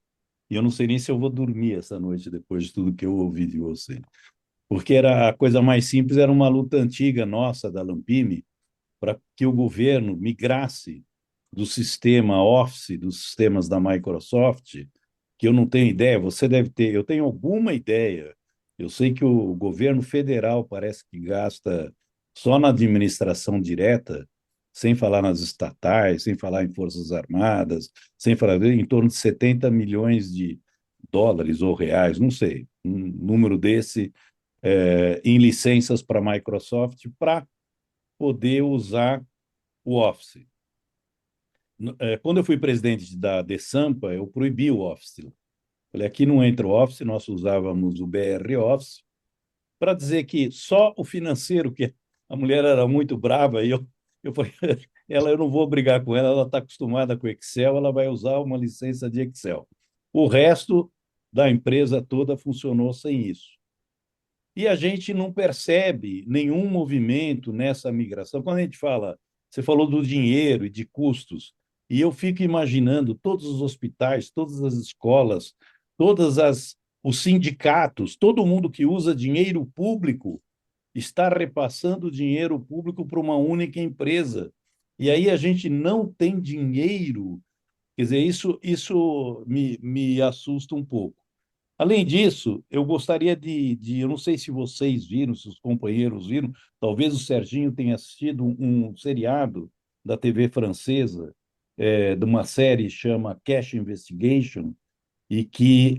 e eu não sei nem se eu vou dormir essa noite depois de tudo que eu ouvi de você. Porque a coisa mais simples era uma luta antiga nossa, da Lampine, para que o governo migrasse do sistema Office, dos sistemas da Microsoft, que eu não tenho ideia, você deve ter, eu tenho alguma ideia. Eu sei que o governo federal parece que gasta só na administração direta, sem falar nas estatais, sem falar em Forças Armadas, sem falar em torno de 70 milhões de dólares ou reais, não sei, um número desse, em licenças para a Microsoft para poder usar o Office. Quando eu fui presidente da DESAMPA, eu proibi o Office. Falei, aqui não entra o Office, nós usávamos o BR Office, para dizer que só o financeiro, que a mulher era muito brava, e eu falei, eu não vou brigar com ela está acostumada com Excel, ela vai usar uma licença de Excel. O resto da empresa toda funcionou sem isso. E a gente não percebe nenhum movimento nessa migração. Quando a gente fala, você falou do dinheiro e de custos, e eu fico imaginando todos os hospitais, todas as escolas, os sindicatos, todo mundo que usa dinheiro público está repassando dinheiro público para uma única empresa. E aí a gente não tem dinheiro. Quer dizer, isso me assusta um pouco. Além disso, eu gostaria eu não sei se vocês viram, se os companheiros viram, talvez o Serginho tenha assistido um seriado da TV francesa, de uma série que chama Cash Investigation, e que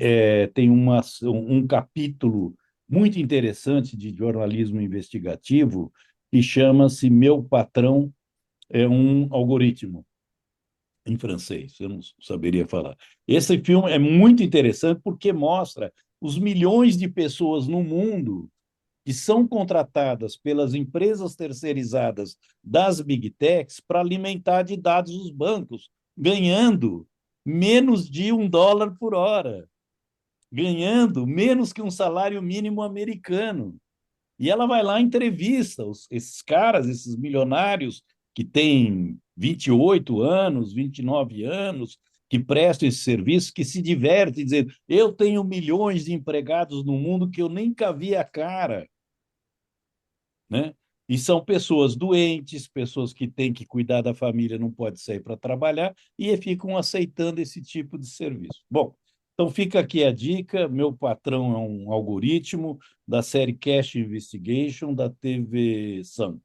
tem um capítulo muito interessante de jornalismo investigativo que chama-se Meu Patrão é um Algoritmo, em francês, eu não saberia falar. Esse filme é muito interessante porque mostra os milhões de pessoas no mundo que são contratadas pelas empresas terceirizadas das Big Techs para alimentar de dados os bancos, ganhando menos de $1 por hora, ganhando menos que um salário mínimo americano. E ela vai lá e entrevista esses caras, esses milionários que têm 28 anos, 29 anos, que prestam esse serviço, que se divertem dizendo, eu tenho milhões de empregados no mundo que eu nunca vi a cara. Né? E são pessoas doentes, pessoas que têm que cuidar da família, não pode sair para trabalhar, e ficam aceitando esse tipo de serviço. Bom, Então fica aqui a dica, meu patrão é um algoritmo da série Cash Investigation da TV Sank.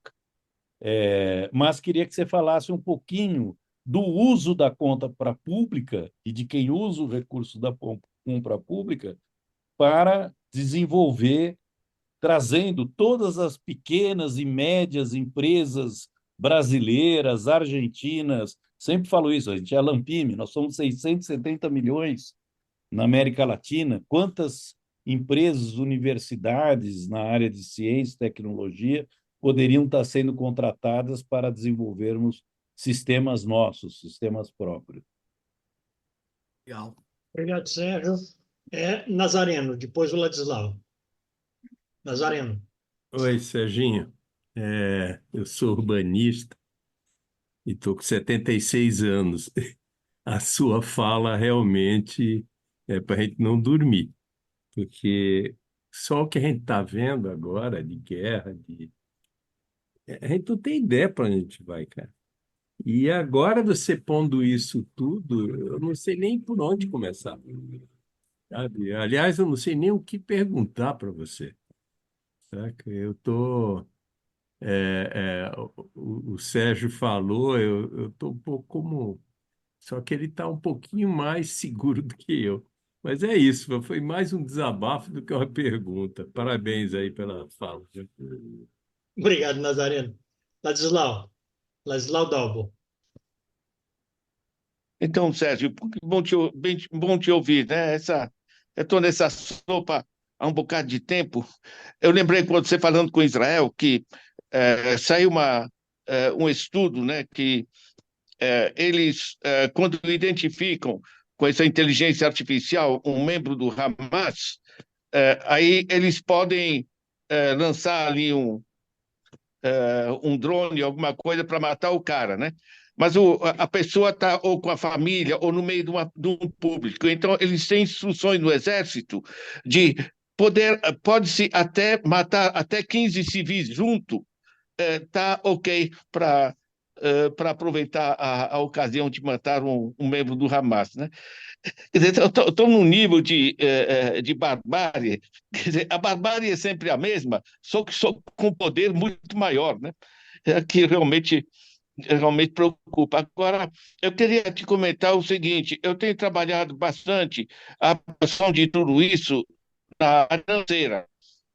Mas queria que você falasse um pouquinho do uso da conta para pública e de quem usa o recurso da compra pública para desenvolver, trazendo todas as pequenas e médias empresas brasileiras, argentinas. Sempre falo isso, a gente é a Lampime, nós somos 670 milhões na América Latina. Quantas empresas, universidades na área de ciência e tecnologia poderiam estar sendo contratadas para desenvolvermos sistemas nossos, sistemas próprios? Legal. Obrigado, Sérgio. Nazareno, depois o Ladislau. Nazareno. Oi, Serginho. Eu sou urbanista e estou com 76 anos. A sua fala realmente é para a gente não dormir, porque só o que a gente está vendo agora de guerra, a gente não tem ideia para onde a gente vai, cara. E agora você pondo isso tudo, eu não sei nem por onde começar, sabe? Aliás, eu não sei nem o que perguntar para você, saca? Eu tô o Sérgio falou, eu estou um pouco como. Só que ele está um pouquinho mais seguro do que eu. Mas é isso, foi mais um desabafo do que uma pergunta. Parabéns aí pela fala. Obrigado, Nazareno. Ladislau Dalbo. Então, Sérgio, bom te ouvir, né? Eu estou nessa sopa há um bocado de tempo. Eu lembrei quando você falando com Israel que saiu um estudo, né, que eles, quando identificam com essa inteligência artificial um membro do Hamas, aí eles podem lançar ali um drone, alguma coisa para matar o cara, né? Mas a pessoa está ou com a família ou no meio de um público. Então, eles têm instruções no Exército de pode-se até matar até 15 civis junto, tá ok para aproveitar a ocasião de matar um membro do Hamas, né? Quer dizer, estou num nível de barbárie. Quer dizer, a barbárie é sempre a mesma, só com poder muito maior, né? Que realmente preocupa. Agora, eu queria te comentar o seguinte: eu tenho trabalhado bastante a aplicação de tudo isso na área financeira.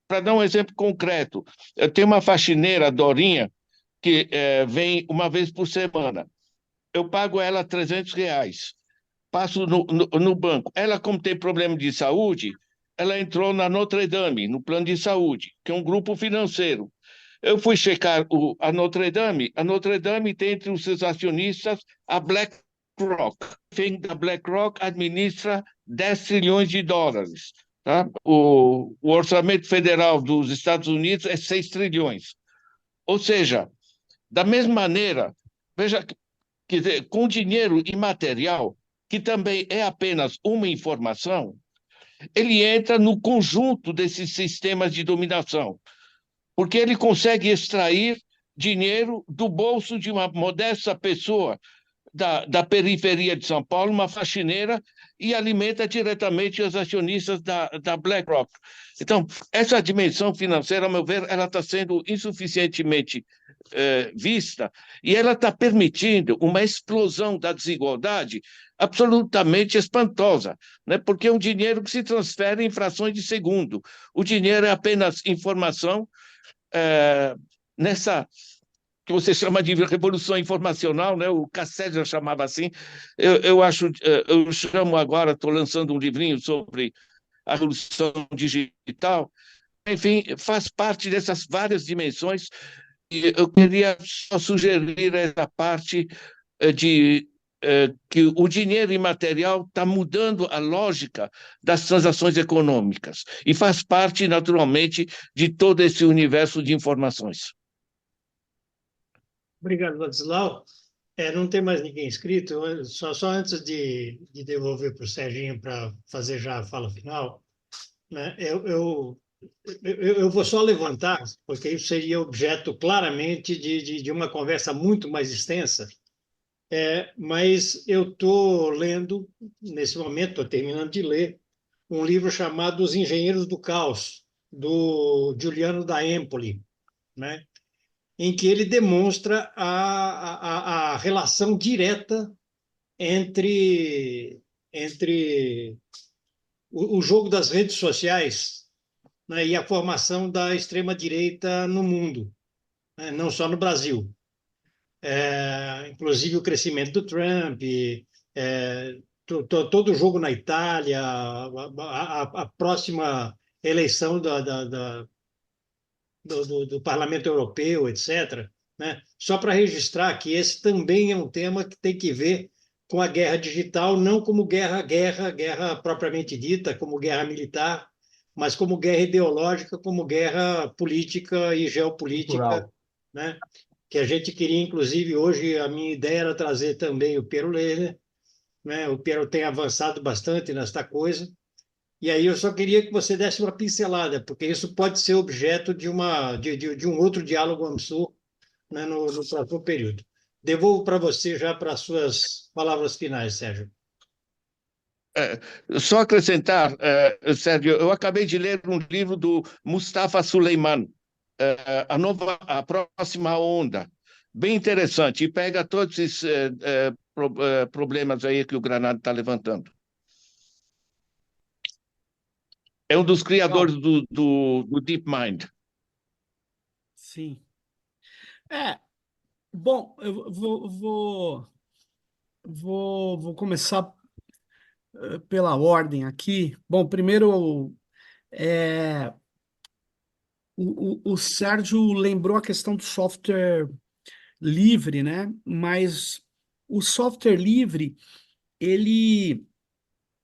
Para dar um exemplo concreto, eu tenho uma faxineira, Dorinha, que vem uma vez por semana. Eu pago ela R$ 300, passo no banco. Ela, como tem problema de saúde, ela entrou na Notre Dame, no plano de saúde, que é um grupo financeiro. Eu fui checar a Notre Dame. A Notre Dame tem entre os seus acionistas a BlackRock. Quem da BlackRock administra 10 trilhões de dólares. Tá? O orçamento federal dos Estados Unidos é 6 trilhões. Ou seja, da mesma maneira, veja, quer dizer, com dinheiro imaterial, que também é apenas uma informação, ele entra no conjunto desses sistemas de dominação, porque ele consegue extrair dinheiro do bolso de uma modesta pessoa da periferia de São Paulo, uma faxineira, e alimenta diretamente os acionistas da BlackRock. Então, essa dimensão financeira, a meu ver, ela está sendo insuficientemente vista, e ela está permitindo uma explosão da desigualdade absolutamente espantosa, né? Porque é um dinheiro que se transfere em frações de segundo. O dinheiro é apenas informação nessa que você chama de revolução informacional, né? O Cassés já chamava assim. Eu chamo agora, estou lançando um livrinho sobre a revolução digital. Enfim, faz parte dessas várias dimensões. E eu queria só sugerir essa parte que o dinheiro imaterial está mudando a lógica das transações econômicas e faz parte, naturalmente, de todo esse universo de informações. Obrigado, Ladislau. Não tem mais ninguém inscrito. Só antes de devolver para o Serginho para fazer já a fala final, né, eu vou só levantar, porque isso seria objeto claramente de uma conversa muito mais extensa, Mas eu estou lendo, nesse momento, estou terminando de ler, um livro chamado Os Engenheiros do Caos, do Giuliano da Empoli, né? Em que ele demonstra a relação direta entre o jogo das redes sociais, né, e a formação da extrema-direita no mundo, né, não só no Brasil. Inclusive o crescimento do Trump, todo o jogo na Itália, a próxima eleição do Parlamento Europeu, etc., né? Só para registrar que esse também é um tema que tem que ver com a guerra digital, não como guerra propriamente dita, como guerra militar, mas como guerra ideológica, como guerra política e geopolítica, Cultural. né? Que a gente queria, inclusive, hoje, a minha ideia era trazer também o Piero Lerner, né? O Piero tem avançado bastante nesta coisa, e aí eu só queria que você desse uma pincelada, porque isso pode ser objeto de um outro diálogo AMSUR, né, no próximo período. Devolvo para você já para as suas palavras finais, Sérgio. Só acrescentar, Sérgio, eu acabei de ler um livro do Mustafa Suleiman, a próxima onda, bem interessante, e pega todos esses problemas aí que o Granado está levantando. É um dos criadores do DeepMind. Sim. Bom, eu vou começar pela ordem aqui. Bom, primeiro, é, o Sérgio lembrou a questão do software livre, né? Mas o software livre, ele,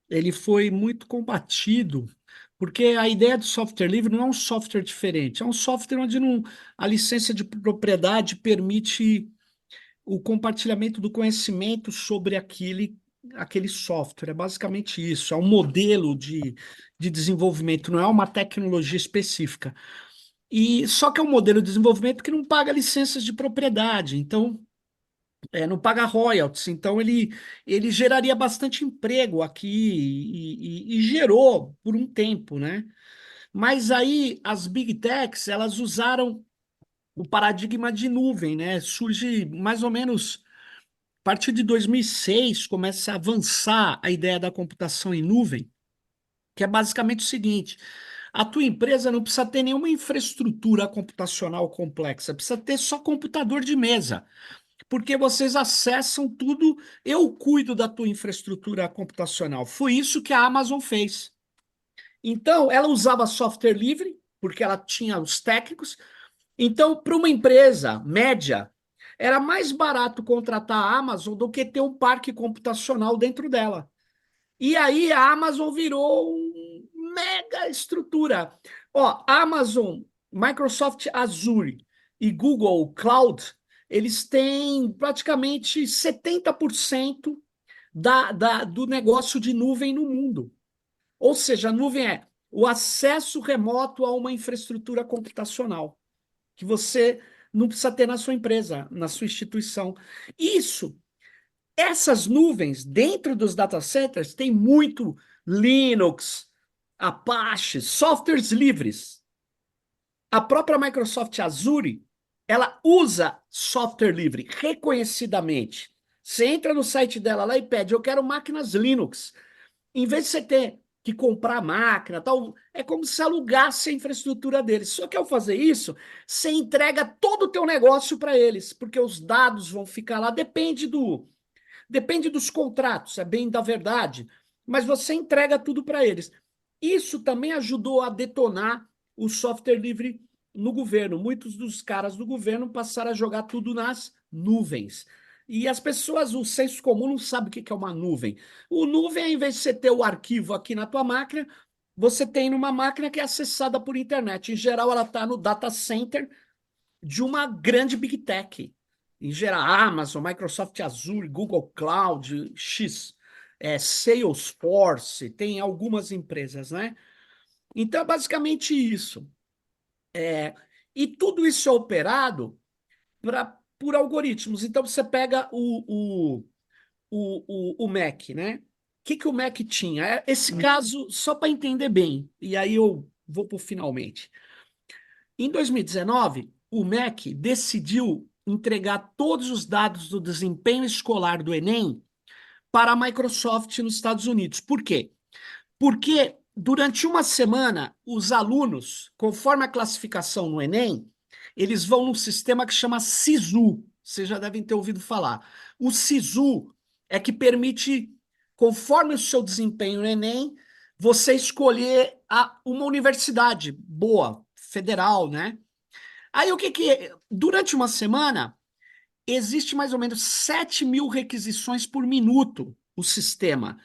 ele foi muito combatido, porque a ideia do software livre não é um software diferente, é um software onde a licença de propriedade permite o compartilhamento do conhecimento sobre aquele software. É basicamente isso. É um modelo de desenvolvimento, não é uma tecnologia específica. E só que é um modelo de desenvolvimento que não paga licenças de propriedade, então não paga royalties. Então ele geraria bastante emprego aqui e gerou por um tempo, né? Mas aí as big techs elas usaram o paradigma de nuvem, né? Surge mais ou menos a partir de 2006 começa a avançar a ideia da computação em nuvem, que é basicamente o seguinte: a tua empresa não precisa ter nenhuma infraestrutura computacional complexa, precisa ter só computador de mesa, porque vocês acessam tudo, eu cuido da tua infraestrutura computacional. Foi isso que a Amazon fez. Então, ela usava software livre, porque ela tinha os técnicos. Então, para uma empresa média, era mais barato contratar a Amazon do que ter um parque computacional dentro dela. E aí a Amazon virou uma mega estrutura. Ó, Amazon, Microsoft Azure e Google Cloud, eles têm praticamente 70% do negócio de nuvem no mundo. Ou seja, a nuvem é o acesso remoto a uma infraestrutura computacional que você não precisa ter na sua empresa, na sua instituição. Essas nuvens dentro dos data centers tem muito Linux, Apache, softwares livres. A própria Microsoft Azure, ela usa software livre reconhecidamente. Você entra no site dela lá e pede, eu quero máquinas Linux. Em vez de você ter que comprar máquina, tal, é como se alugasse a infraestrutura deles. Só que ao fazer isso, você entrega todo o teu negócio para eles, porque os dados vão ficar lá, depende dos contratos, é bem da verdade, mas você entrega tudo para eles. Isso também ajudou a detonar o software livre no governo. Muitos dos caras do governo passaram a jogar tudo nas nuvens. E as pessoas, o senso comum não sabe o que é uma nuvem. O nuvem, em vez de você ter o arquivo aqui na tua máquina, você tem numa máquina que é acessada por internet. Em geral, ela está no data center de uma grande big tech. Em geral, Amazon, Microsoft Azure, Google Cloud, Salesforce, tem algumas empresas, né? Então, é basicamente isso. E tudo isso é operado por algoritmos. Então, você pega o MEC, né? O que o MEC tinha? Esse caso, só para entender bem, e aí eu vou para o finalmente. Em 2019, o MEC decidiu entregar todos os dados do desempenho escolar do Enem para a Microsoft nos Estados Unidos. Por quê? Porque durante uma semana, os alunos, conforme a classificação no Enem, eles vão num sistema que chama SISU. Vocês já devem ter ouvido falar. O SISU é que permite, conforme o seu desempenho no Enem, você escolher uma universidade boa, federal, né? Aí o que durante uma semana, existe mais ou menos 7.000 requisições por minuto, o sistema.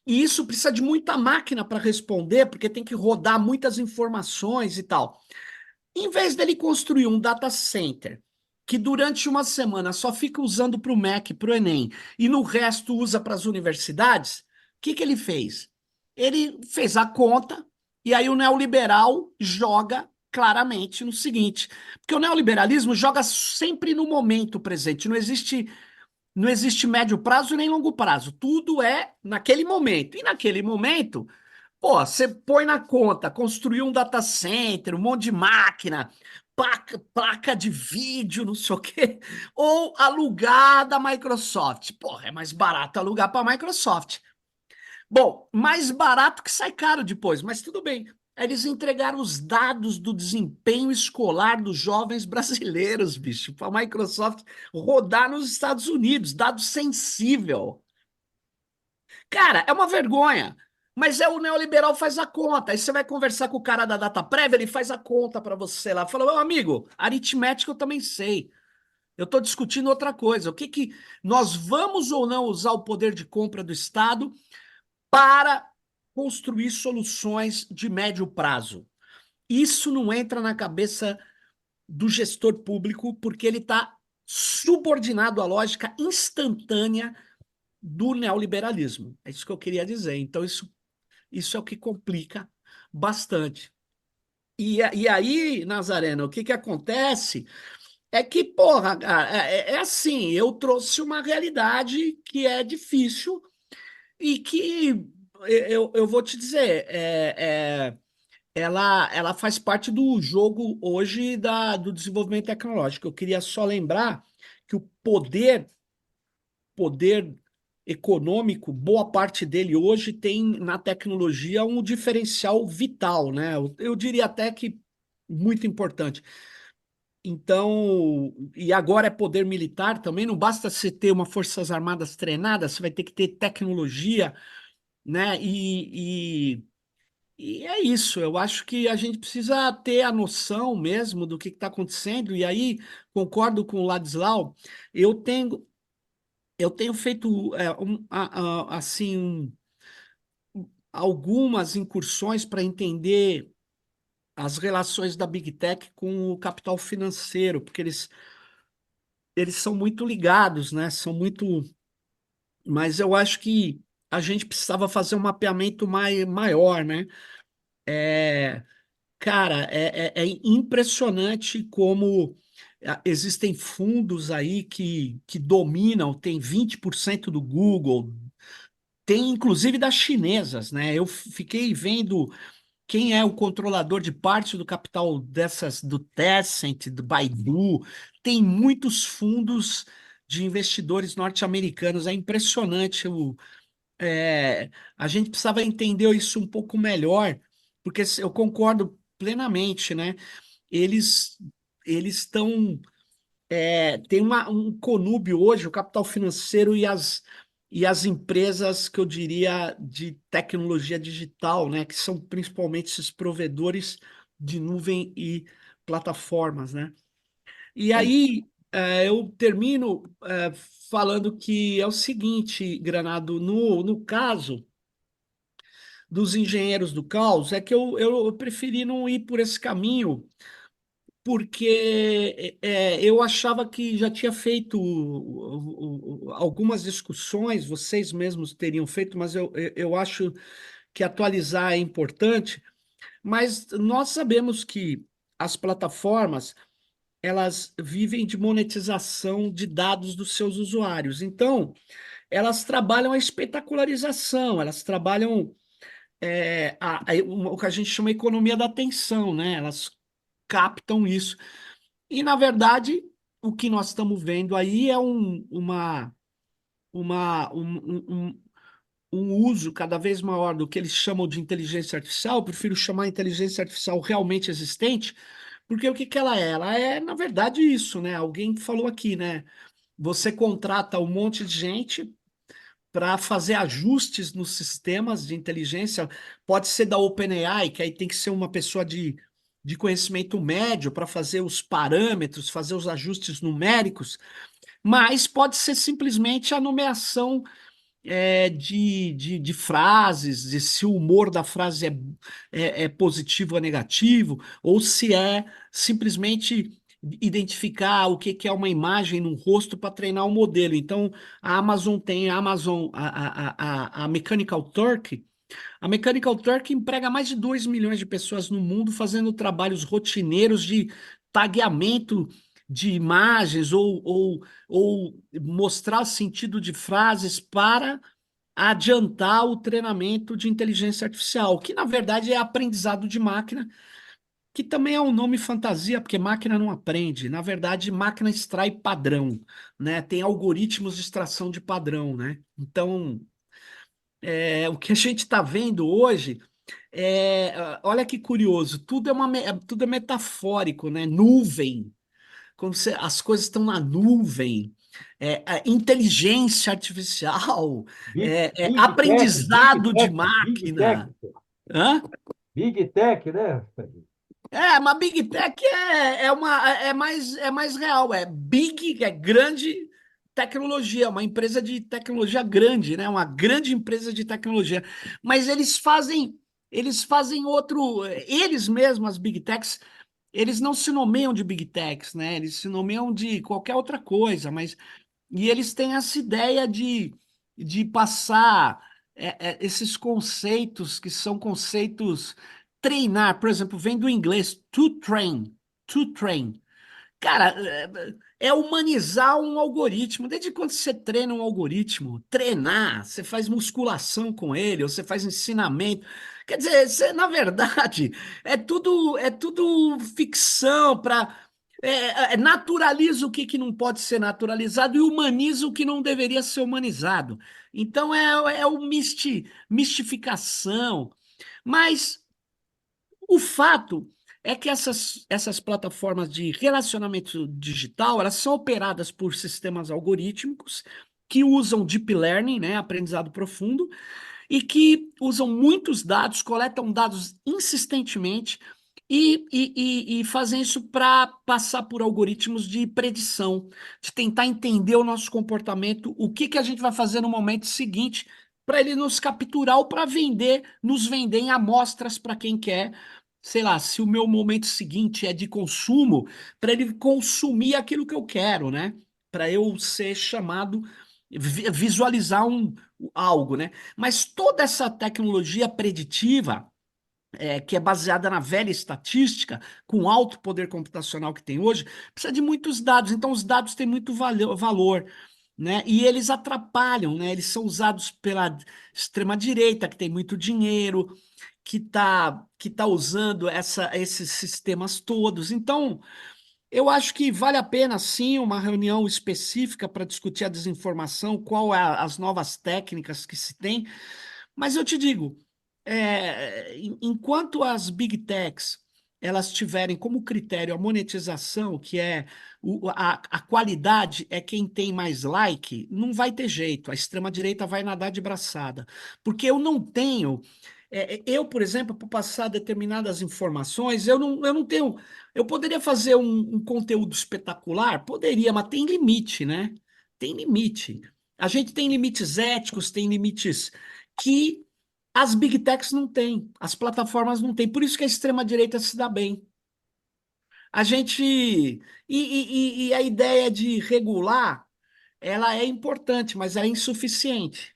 E isso precisa de muita máquina para responder, porque tem que rodar muitas informações e tal. Em vez dele construir um data center que durante uma semana só fica usando para o MEC, para o Enem, e no resto usa para as universidades, o que ele fez? Ele fez a conta, e aí o neoliberal joga claramente no seguinte, porque o neoliberalismo joga sempre no momento presente, não existe médio prazo nem longo prazo. Tudo é naquele momento. E naquele momento, pô, você põe na conta, construir um data center, um monte de máquina, placa de vídeo, não sei o quê, ou alugar da Microsoft. Porra, é mais barato alugar para a Microsoft. Bom, mais barato que sai caro depois, mas tudo bem. Eles entregaram os dados do desempenho escolar dos jovens brasileiros, bicho, para a Microsoft rodar nos Estados Unidos, dado sensível. Cara, é uma vergonha. Mas o neoliberal faz a conta. Aí você vai conversar com o cara da data prévia, ele faz a conta para você lá. Fala, meu amigo, aritmética eu também sei. Eu estou discutindo outra coisa. O que nós vamos ou não usar o poder de compra do Estado para construir soluções de médio prazo? Isso não entra na cabeça do gestor público, porque ele está subordinado à lógica instantânea do neoliberalismo. É isso que eu queria dizer. Então, isso é o que complica bastante. E aí, Nazareno, o que acontece é que, porra, cara, é assim, eu trouxe uma realidade que é difícil e que eu vou te dizer, ela faz parte do jogo hoje do desenvolvimento tecnológico. Eu queria só lembrar que o poder econômico, boa parte dele hoje tem na tecnologia um diferencial vital, né? Eu diria até que muito importante. Então, e agora é poder militar também, não basta você ter uma Forças Armadas treinada, você vai ter que ter tecnologia, né? E é isso, eu acho que a gente precisa ter a noção mesmo do que está acontecendo, e aí concordo com o Ladislau, eu tenho feito assim algumas incursões para entender as relações da Big Tech com o capital financeiro, porque eles são muito ligados, né? São muito. Mas eu acho que a gente precisava fazer um mapeamento maior, né? É, cara, é impressionante como existem fundos aí que dominam, tem 20% do Google, tem inclusive das chinesas, né? Eu fiquei vendo quem é o controlador de parte do capital dessas, do Tencent, do Baidu. Tem muitos fundos de investidores norte-americanos. É impressionante. A gente precisava entender isso um pouco melhor, porque eu concordo plenamente, né? Eles estão tem um conúbio hoje, o capital financeiro e as empresas que eu diria de tecnologia digital, né, que são principalmente esses provedores de nuvem e plataformas, né? E aí eu termino falando que é o seguinte, Granado, no caso dos engenheiros do caos, é que eu preferi não ir por esse caminho porque eu achava que já tinha feito algumas discussões, vocês mesmos teriam feito, mas eu acho que atualizar é importante. Mas nós sabemos que as plataformas elas vivem de monetização de dados dos seus usuários. Então, elas trabalham a espetacularização, elas trabalham o que a gente chama de economia da atenção, né? Elas captam isso. E, na verdade, o que nós estamos vendo aí é um uso cada vez maior do que eles chamam de inteligência artificial. Eu prefiro chamar a inteligência artificial realmente existente, porque o que que ela é? Ela é, na verdade, isso, né? Alguém falou aqui, né? Você contrata um monte de gente para fazer ajustes nos sistemas de inteligência. Pode ser da OpenAI, que aí tem que ser uma pessoa de conhecimento médio para fazer os parâmetros, fazer os ajustes numéricos, mas pode ser simplesmente a nomeação de frases, de se o humor da frase é positivo ou negativo, ou se é simplesmente identificar o que que é uma imagem no rosto para treinar o modelo. Então, a Amazon tem a Mechanical Turk. A Mechanical Turk emprega mais de 2 milhões de pessoas no mundo fazendo trabalhos rotineiros de tagueamento de imagens ou mostrar sentido de frases para adiantar o treinamento de inteligência artificial, que na verdade é aprendizado de máquina, que também é um nome fantasia, porque máquina não aprende. Na verdade, máquina extrai padrão, né? Tem algoritmos de extração de padrão, né? Então, o que a gente está vendo hoje olha que curioso, tudo é metafórico, né? Nuvem, as coisas estão na nuvem, a inteligência artificial, Big Tech, Big aprendizado de Tech, Big Tech, máquina. Hã? Big Tech, né? Mas Big Tech é mais real, é big, é grande tecnologia, é uma empresa de tecnologia grande, né? Uma grande empresa de tecnologia. Mas eles fazem eles mesmos, as Big Techs, eles não se nomeiam de Big Techs, né? Eles se nomeiam de qualquer outra coisa, e eles têm essa ideia de passar esses conceitos que são conceitos treinar, por exemplo, vem do inglês to train. Cara, é humanizar um algoritmo. Desde quando você treina um algoritmo? Treinar, você faz musculação com ele, ou você faz ensinamento. Quer dizer, na verdade, é tudo ficção para naturaliza o que não pode ser naturalizado e humaniza o que não deveria ser humanizado. Então é o mistificação. Mas o fato é que essas plataformas de relacionamento digital, elas são operadas por sistemas algorítmicos que usam deep learning, né, aprendizado profundo, e que usam muitos dados, coletam dados insistentemente e fazem isso para passar por algoritmos de predição, de tentar entender o nosso comportamento, o que a gente vai fazer no momento seguinte, para ele nos capturar ou para nos vender em amostras para quem quer. Sei lá, se o meu momento seguinte é de consumo, para ele consumir aquilo que eu quero, né? Para eu ser chamado, visualizar algo, né? Mas toda essa tecnologia preditiva, que é baseada na velha estatística, com alto poder computacional que tem hoje, precisa de muitos dados. Então, os dados têm muito valor, né? E eles atrapalham, né? Eles são usados pela extrema-direita, que tem muito dinheiro, que tá usando esses sistemas todos. Então, eu acho que vale a pena, sim, uma reunião específica para discutir a desinformação, qual é as novas técnicas que se tem. Mas eu te digo, enquanto as Big Techs elas tiverem como critério a monetização, que é a qualidade é quem tem mais like, não vai ter jeito. A extrema-direita vai nadar de braçada. Porque eu não tenho. Por exemplo, para passar determinadas informações, eu não tenho. Eu poderia fazer um conteúdo espetacular? Poderia, mas tem limite, né? Tem limite. A gente tem limites éticos, tem limites que as Big Techs não têm, as plataformas não têm. Por isso que a extrema-direita se dá bem. A gente. E a ideia de regular, ela é importante, mas é insuficiente.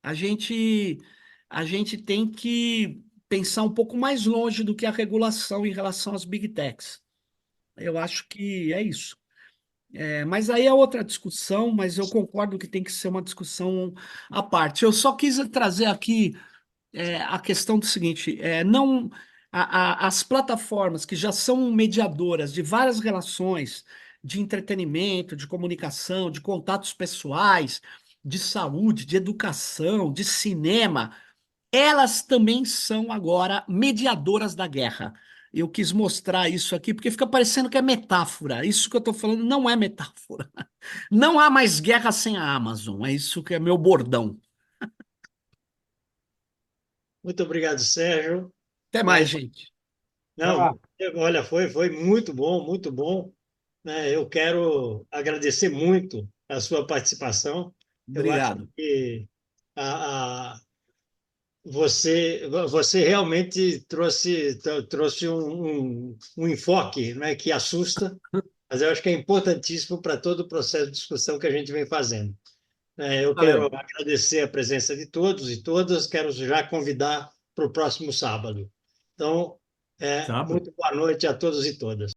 A gente, a gente tem que pensar um pouco mais longe do que a regulação em relação às Big Techs. Eu acho que é isso. Mas aí é outra discussão, mas eu concordo que tem que ser uma discussão à parte. Eu só quis trazer aqui a questão do seguinte: não as plataformas que já são mediadoras de várias relações de entretenimento, de comunicação, de contatos pessoais, de saúde, de educação, de cinema, elas também são agora mediadoras da guerra. Eu quis mostrar isso aqui porque fica parecendo que é metáfora. Isso que eu estou falando não é metáfora. Não há mais guerra sem a Amazon. É isso que é meu bordão. Muito obrigado, Sérgio. Até mais, gente. Não, olha, foi muito bom, muito bom. Né? Eu quero agradecer muito a sua participação. Eu acho Obrigado. que você realmente trouxe um enfoque, né, que assusta, mas eu acho que é importantíssimo para todo o processo de discussão que a gente vem fazendo. Eu quero Valeu. agradecer a presença de todos e todas, quero já convidar para o próximo sábado. Então, Sábado? muito boa noite a todos e todas.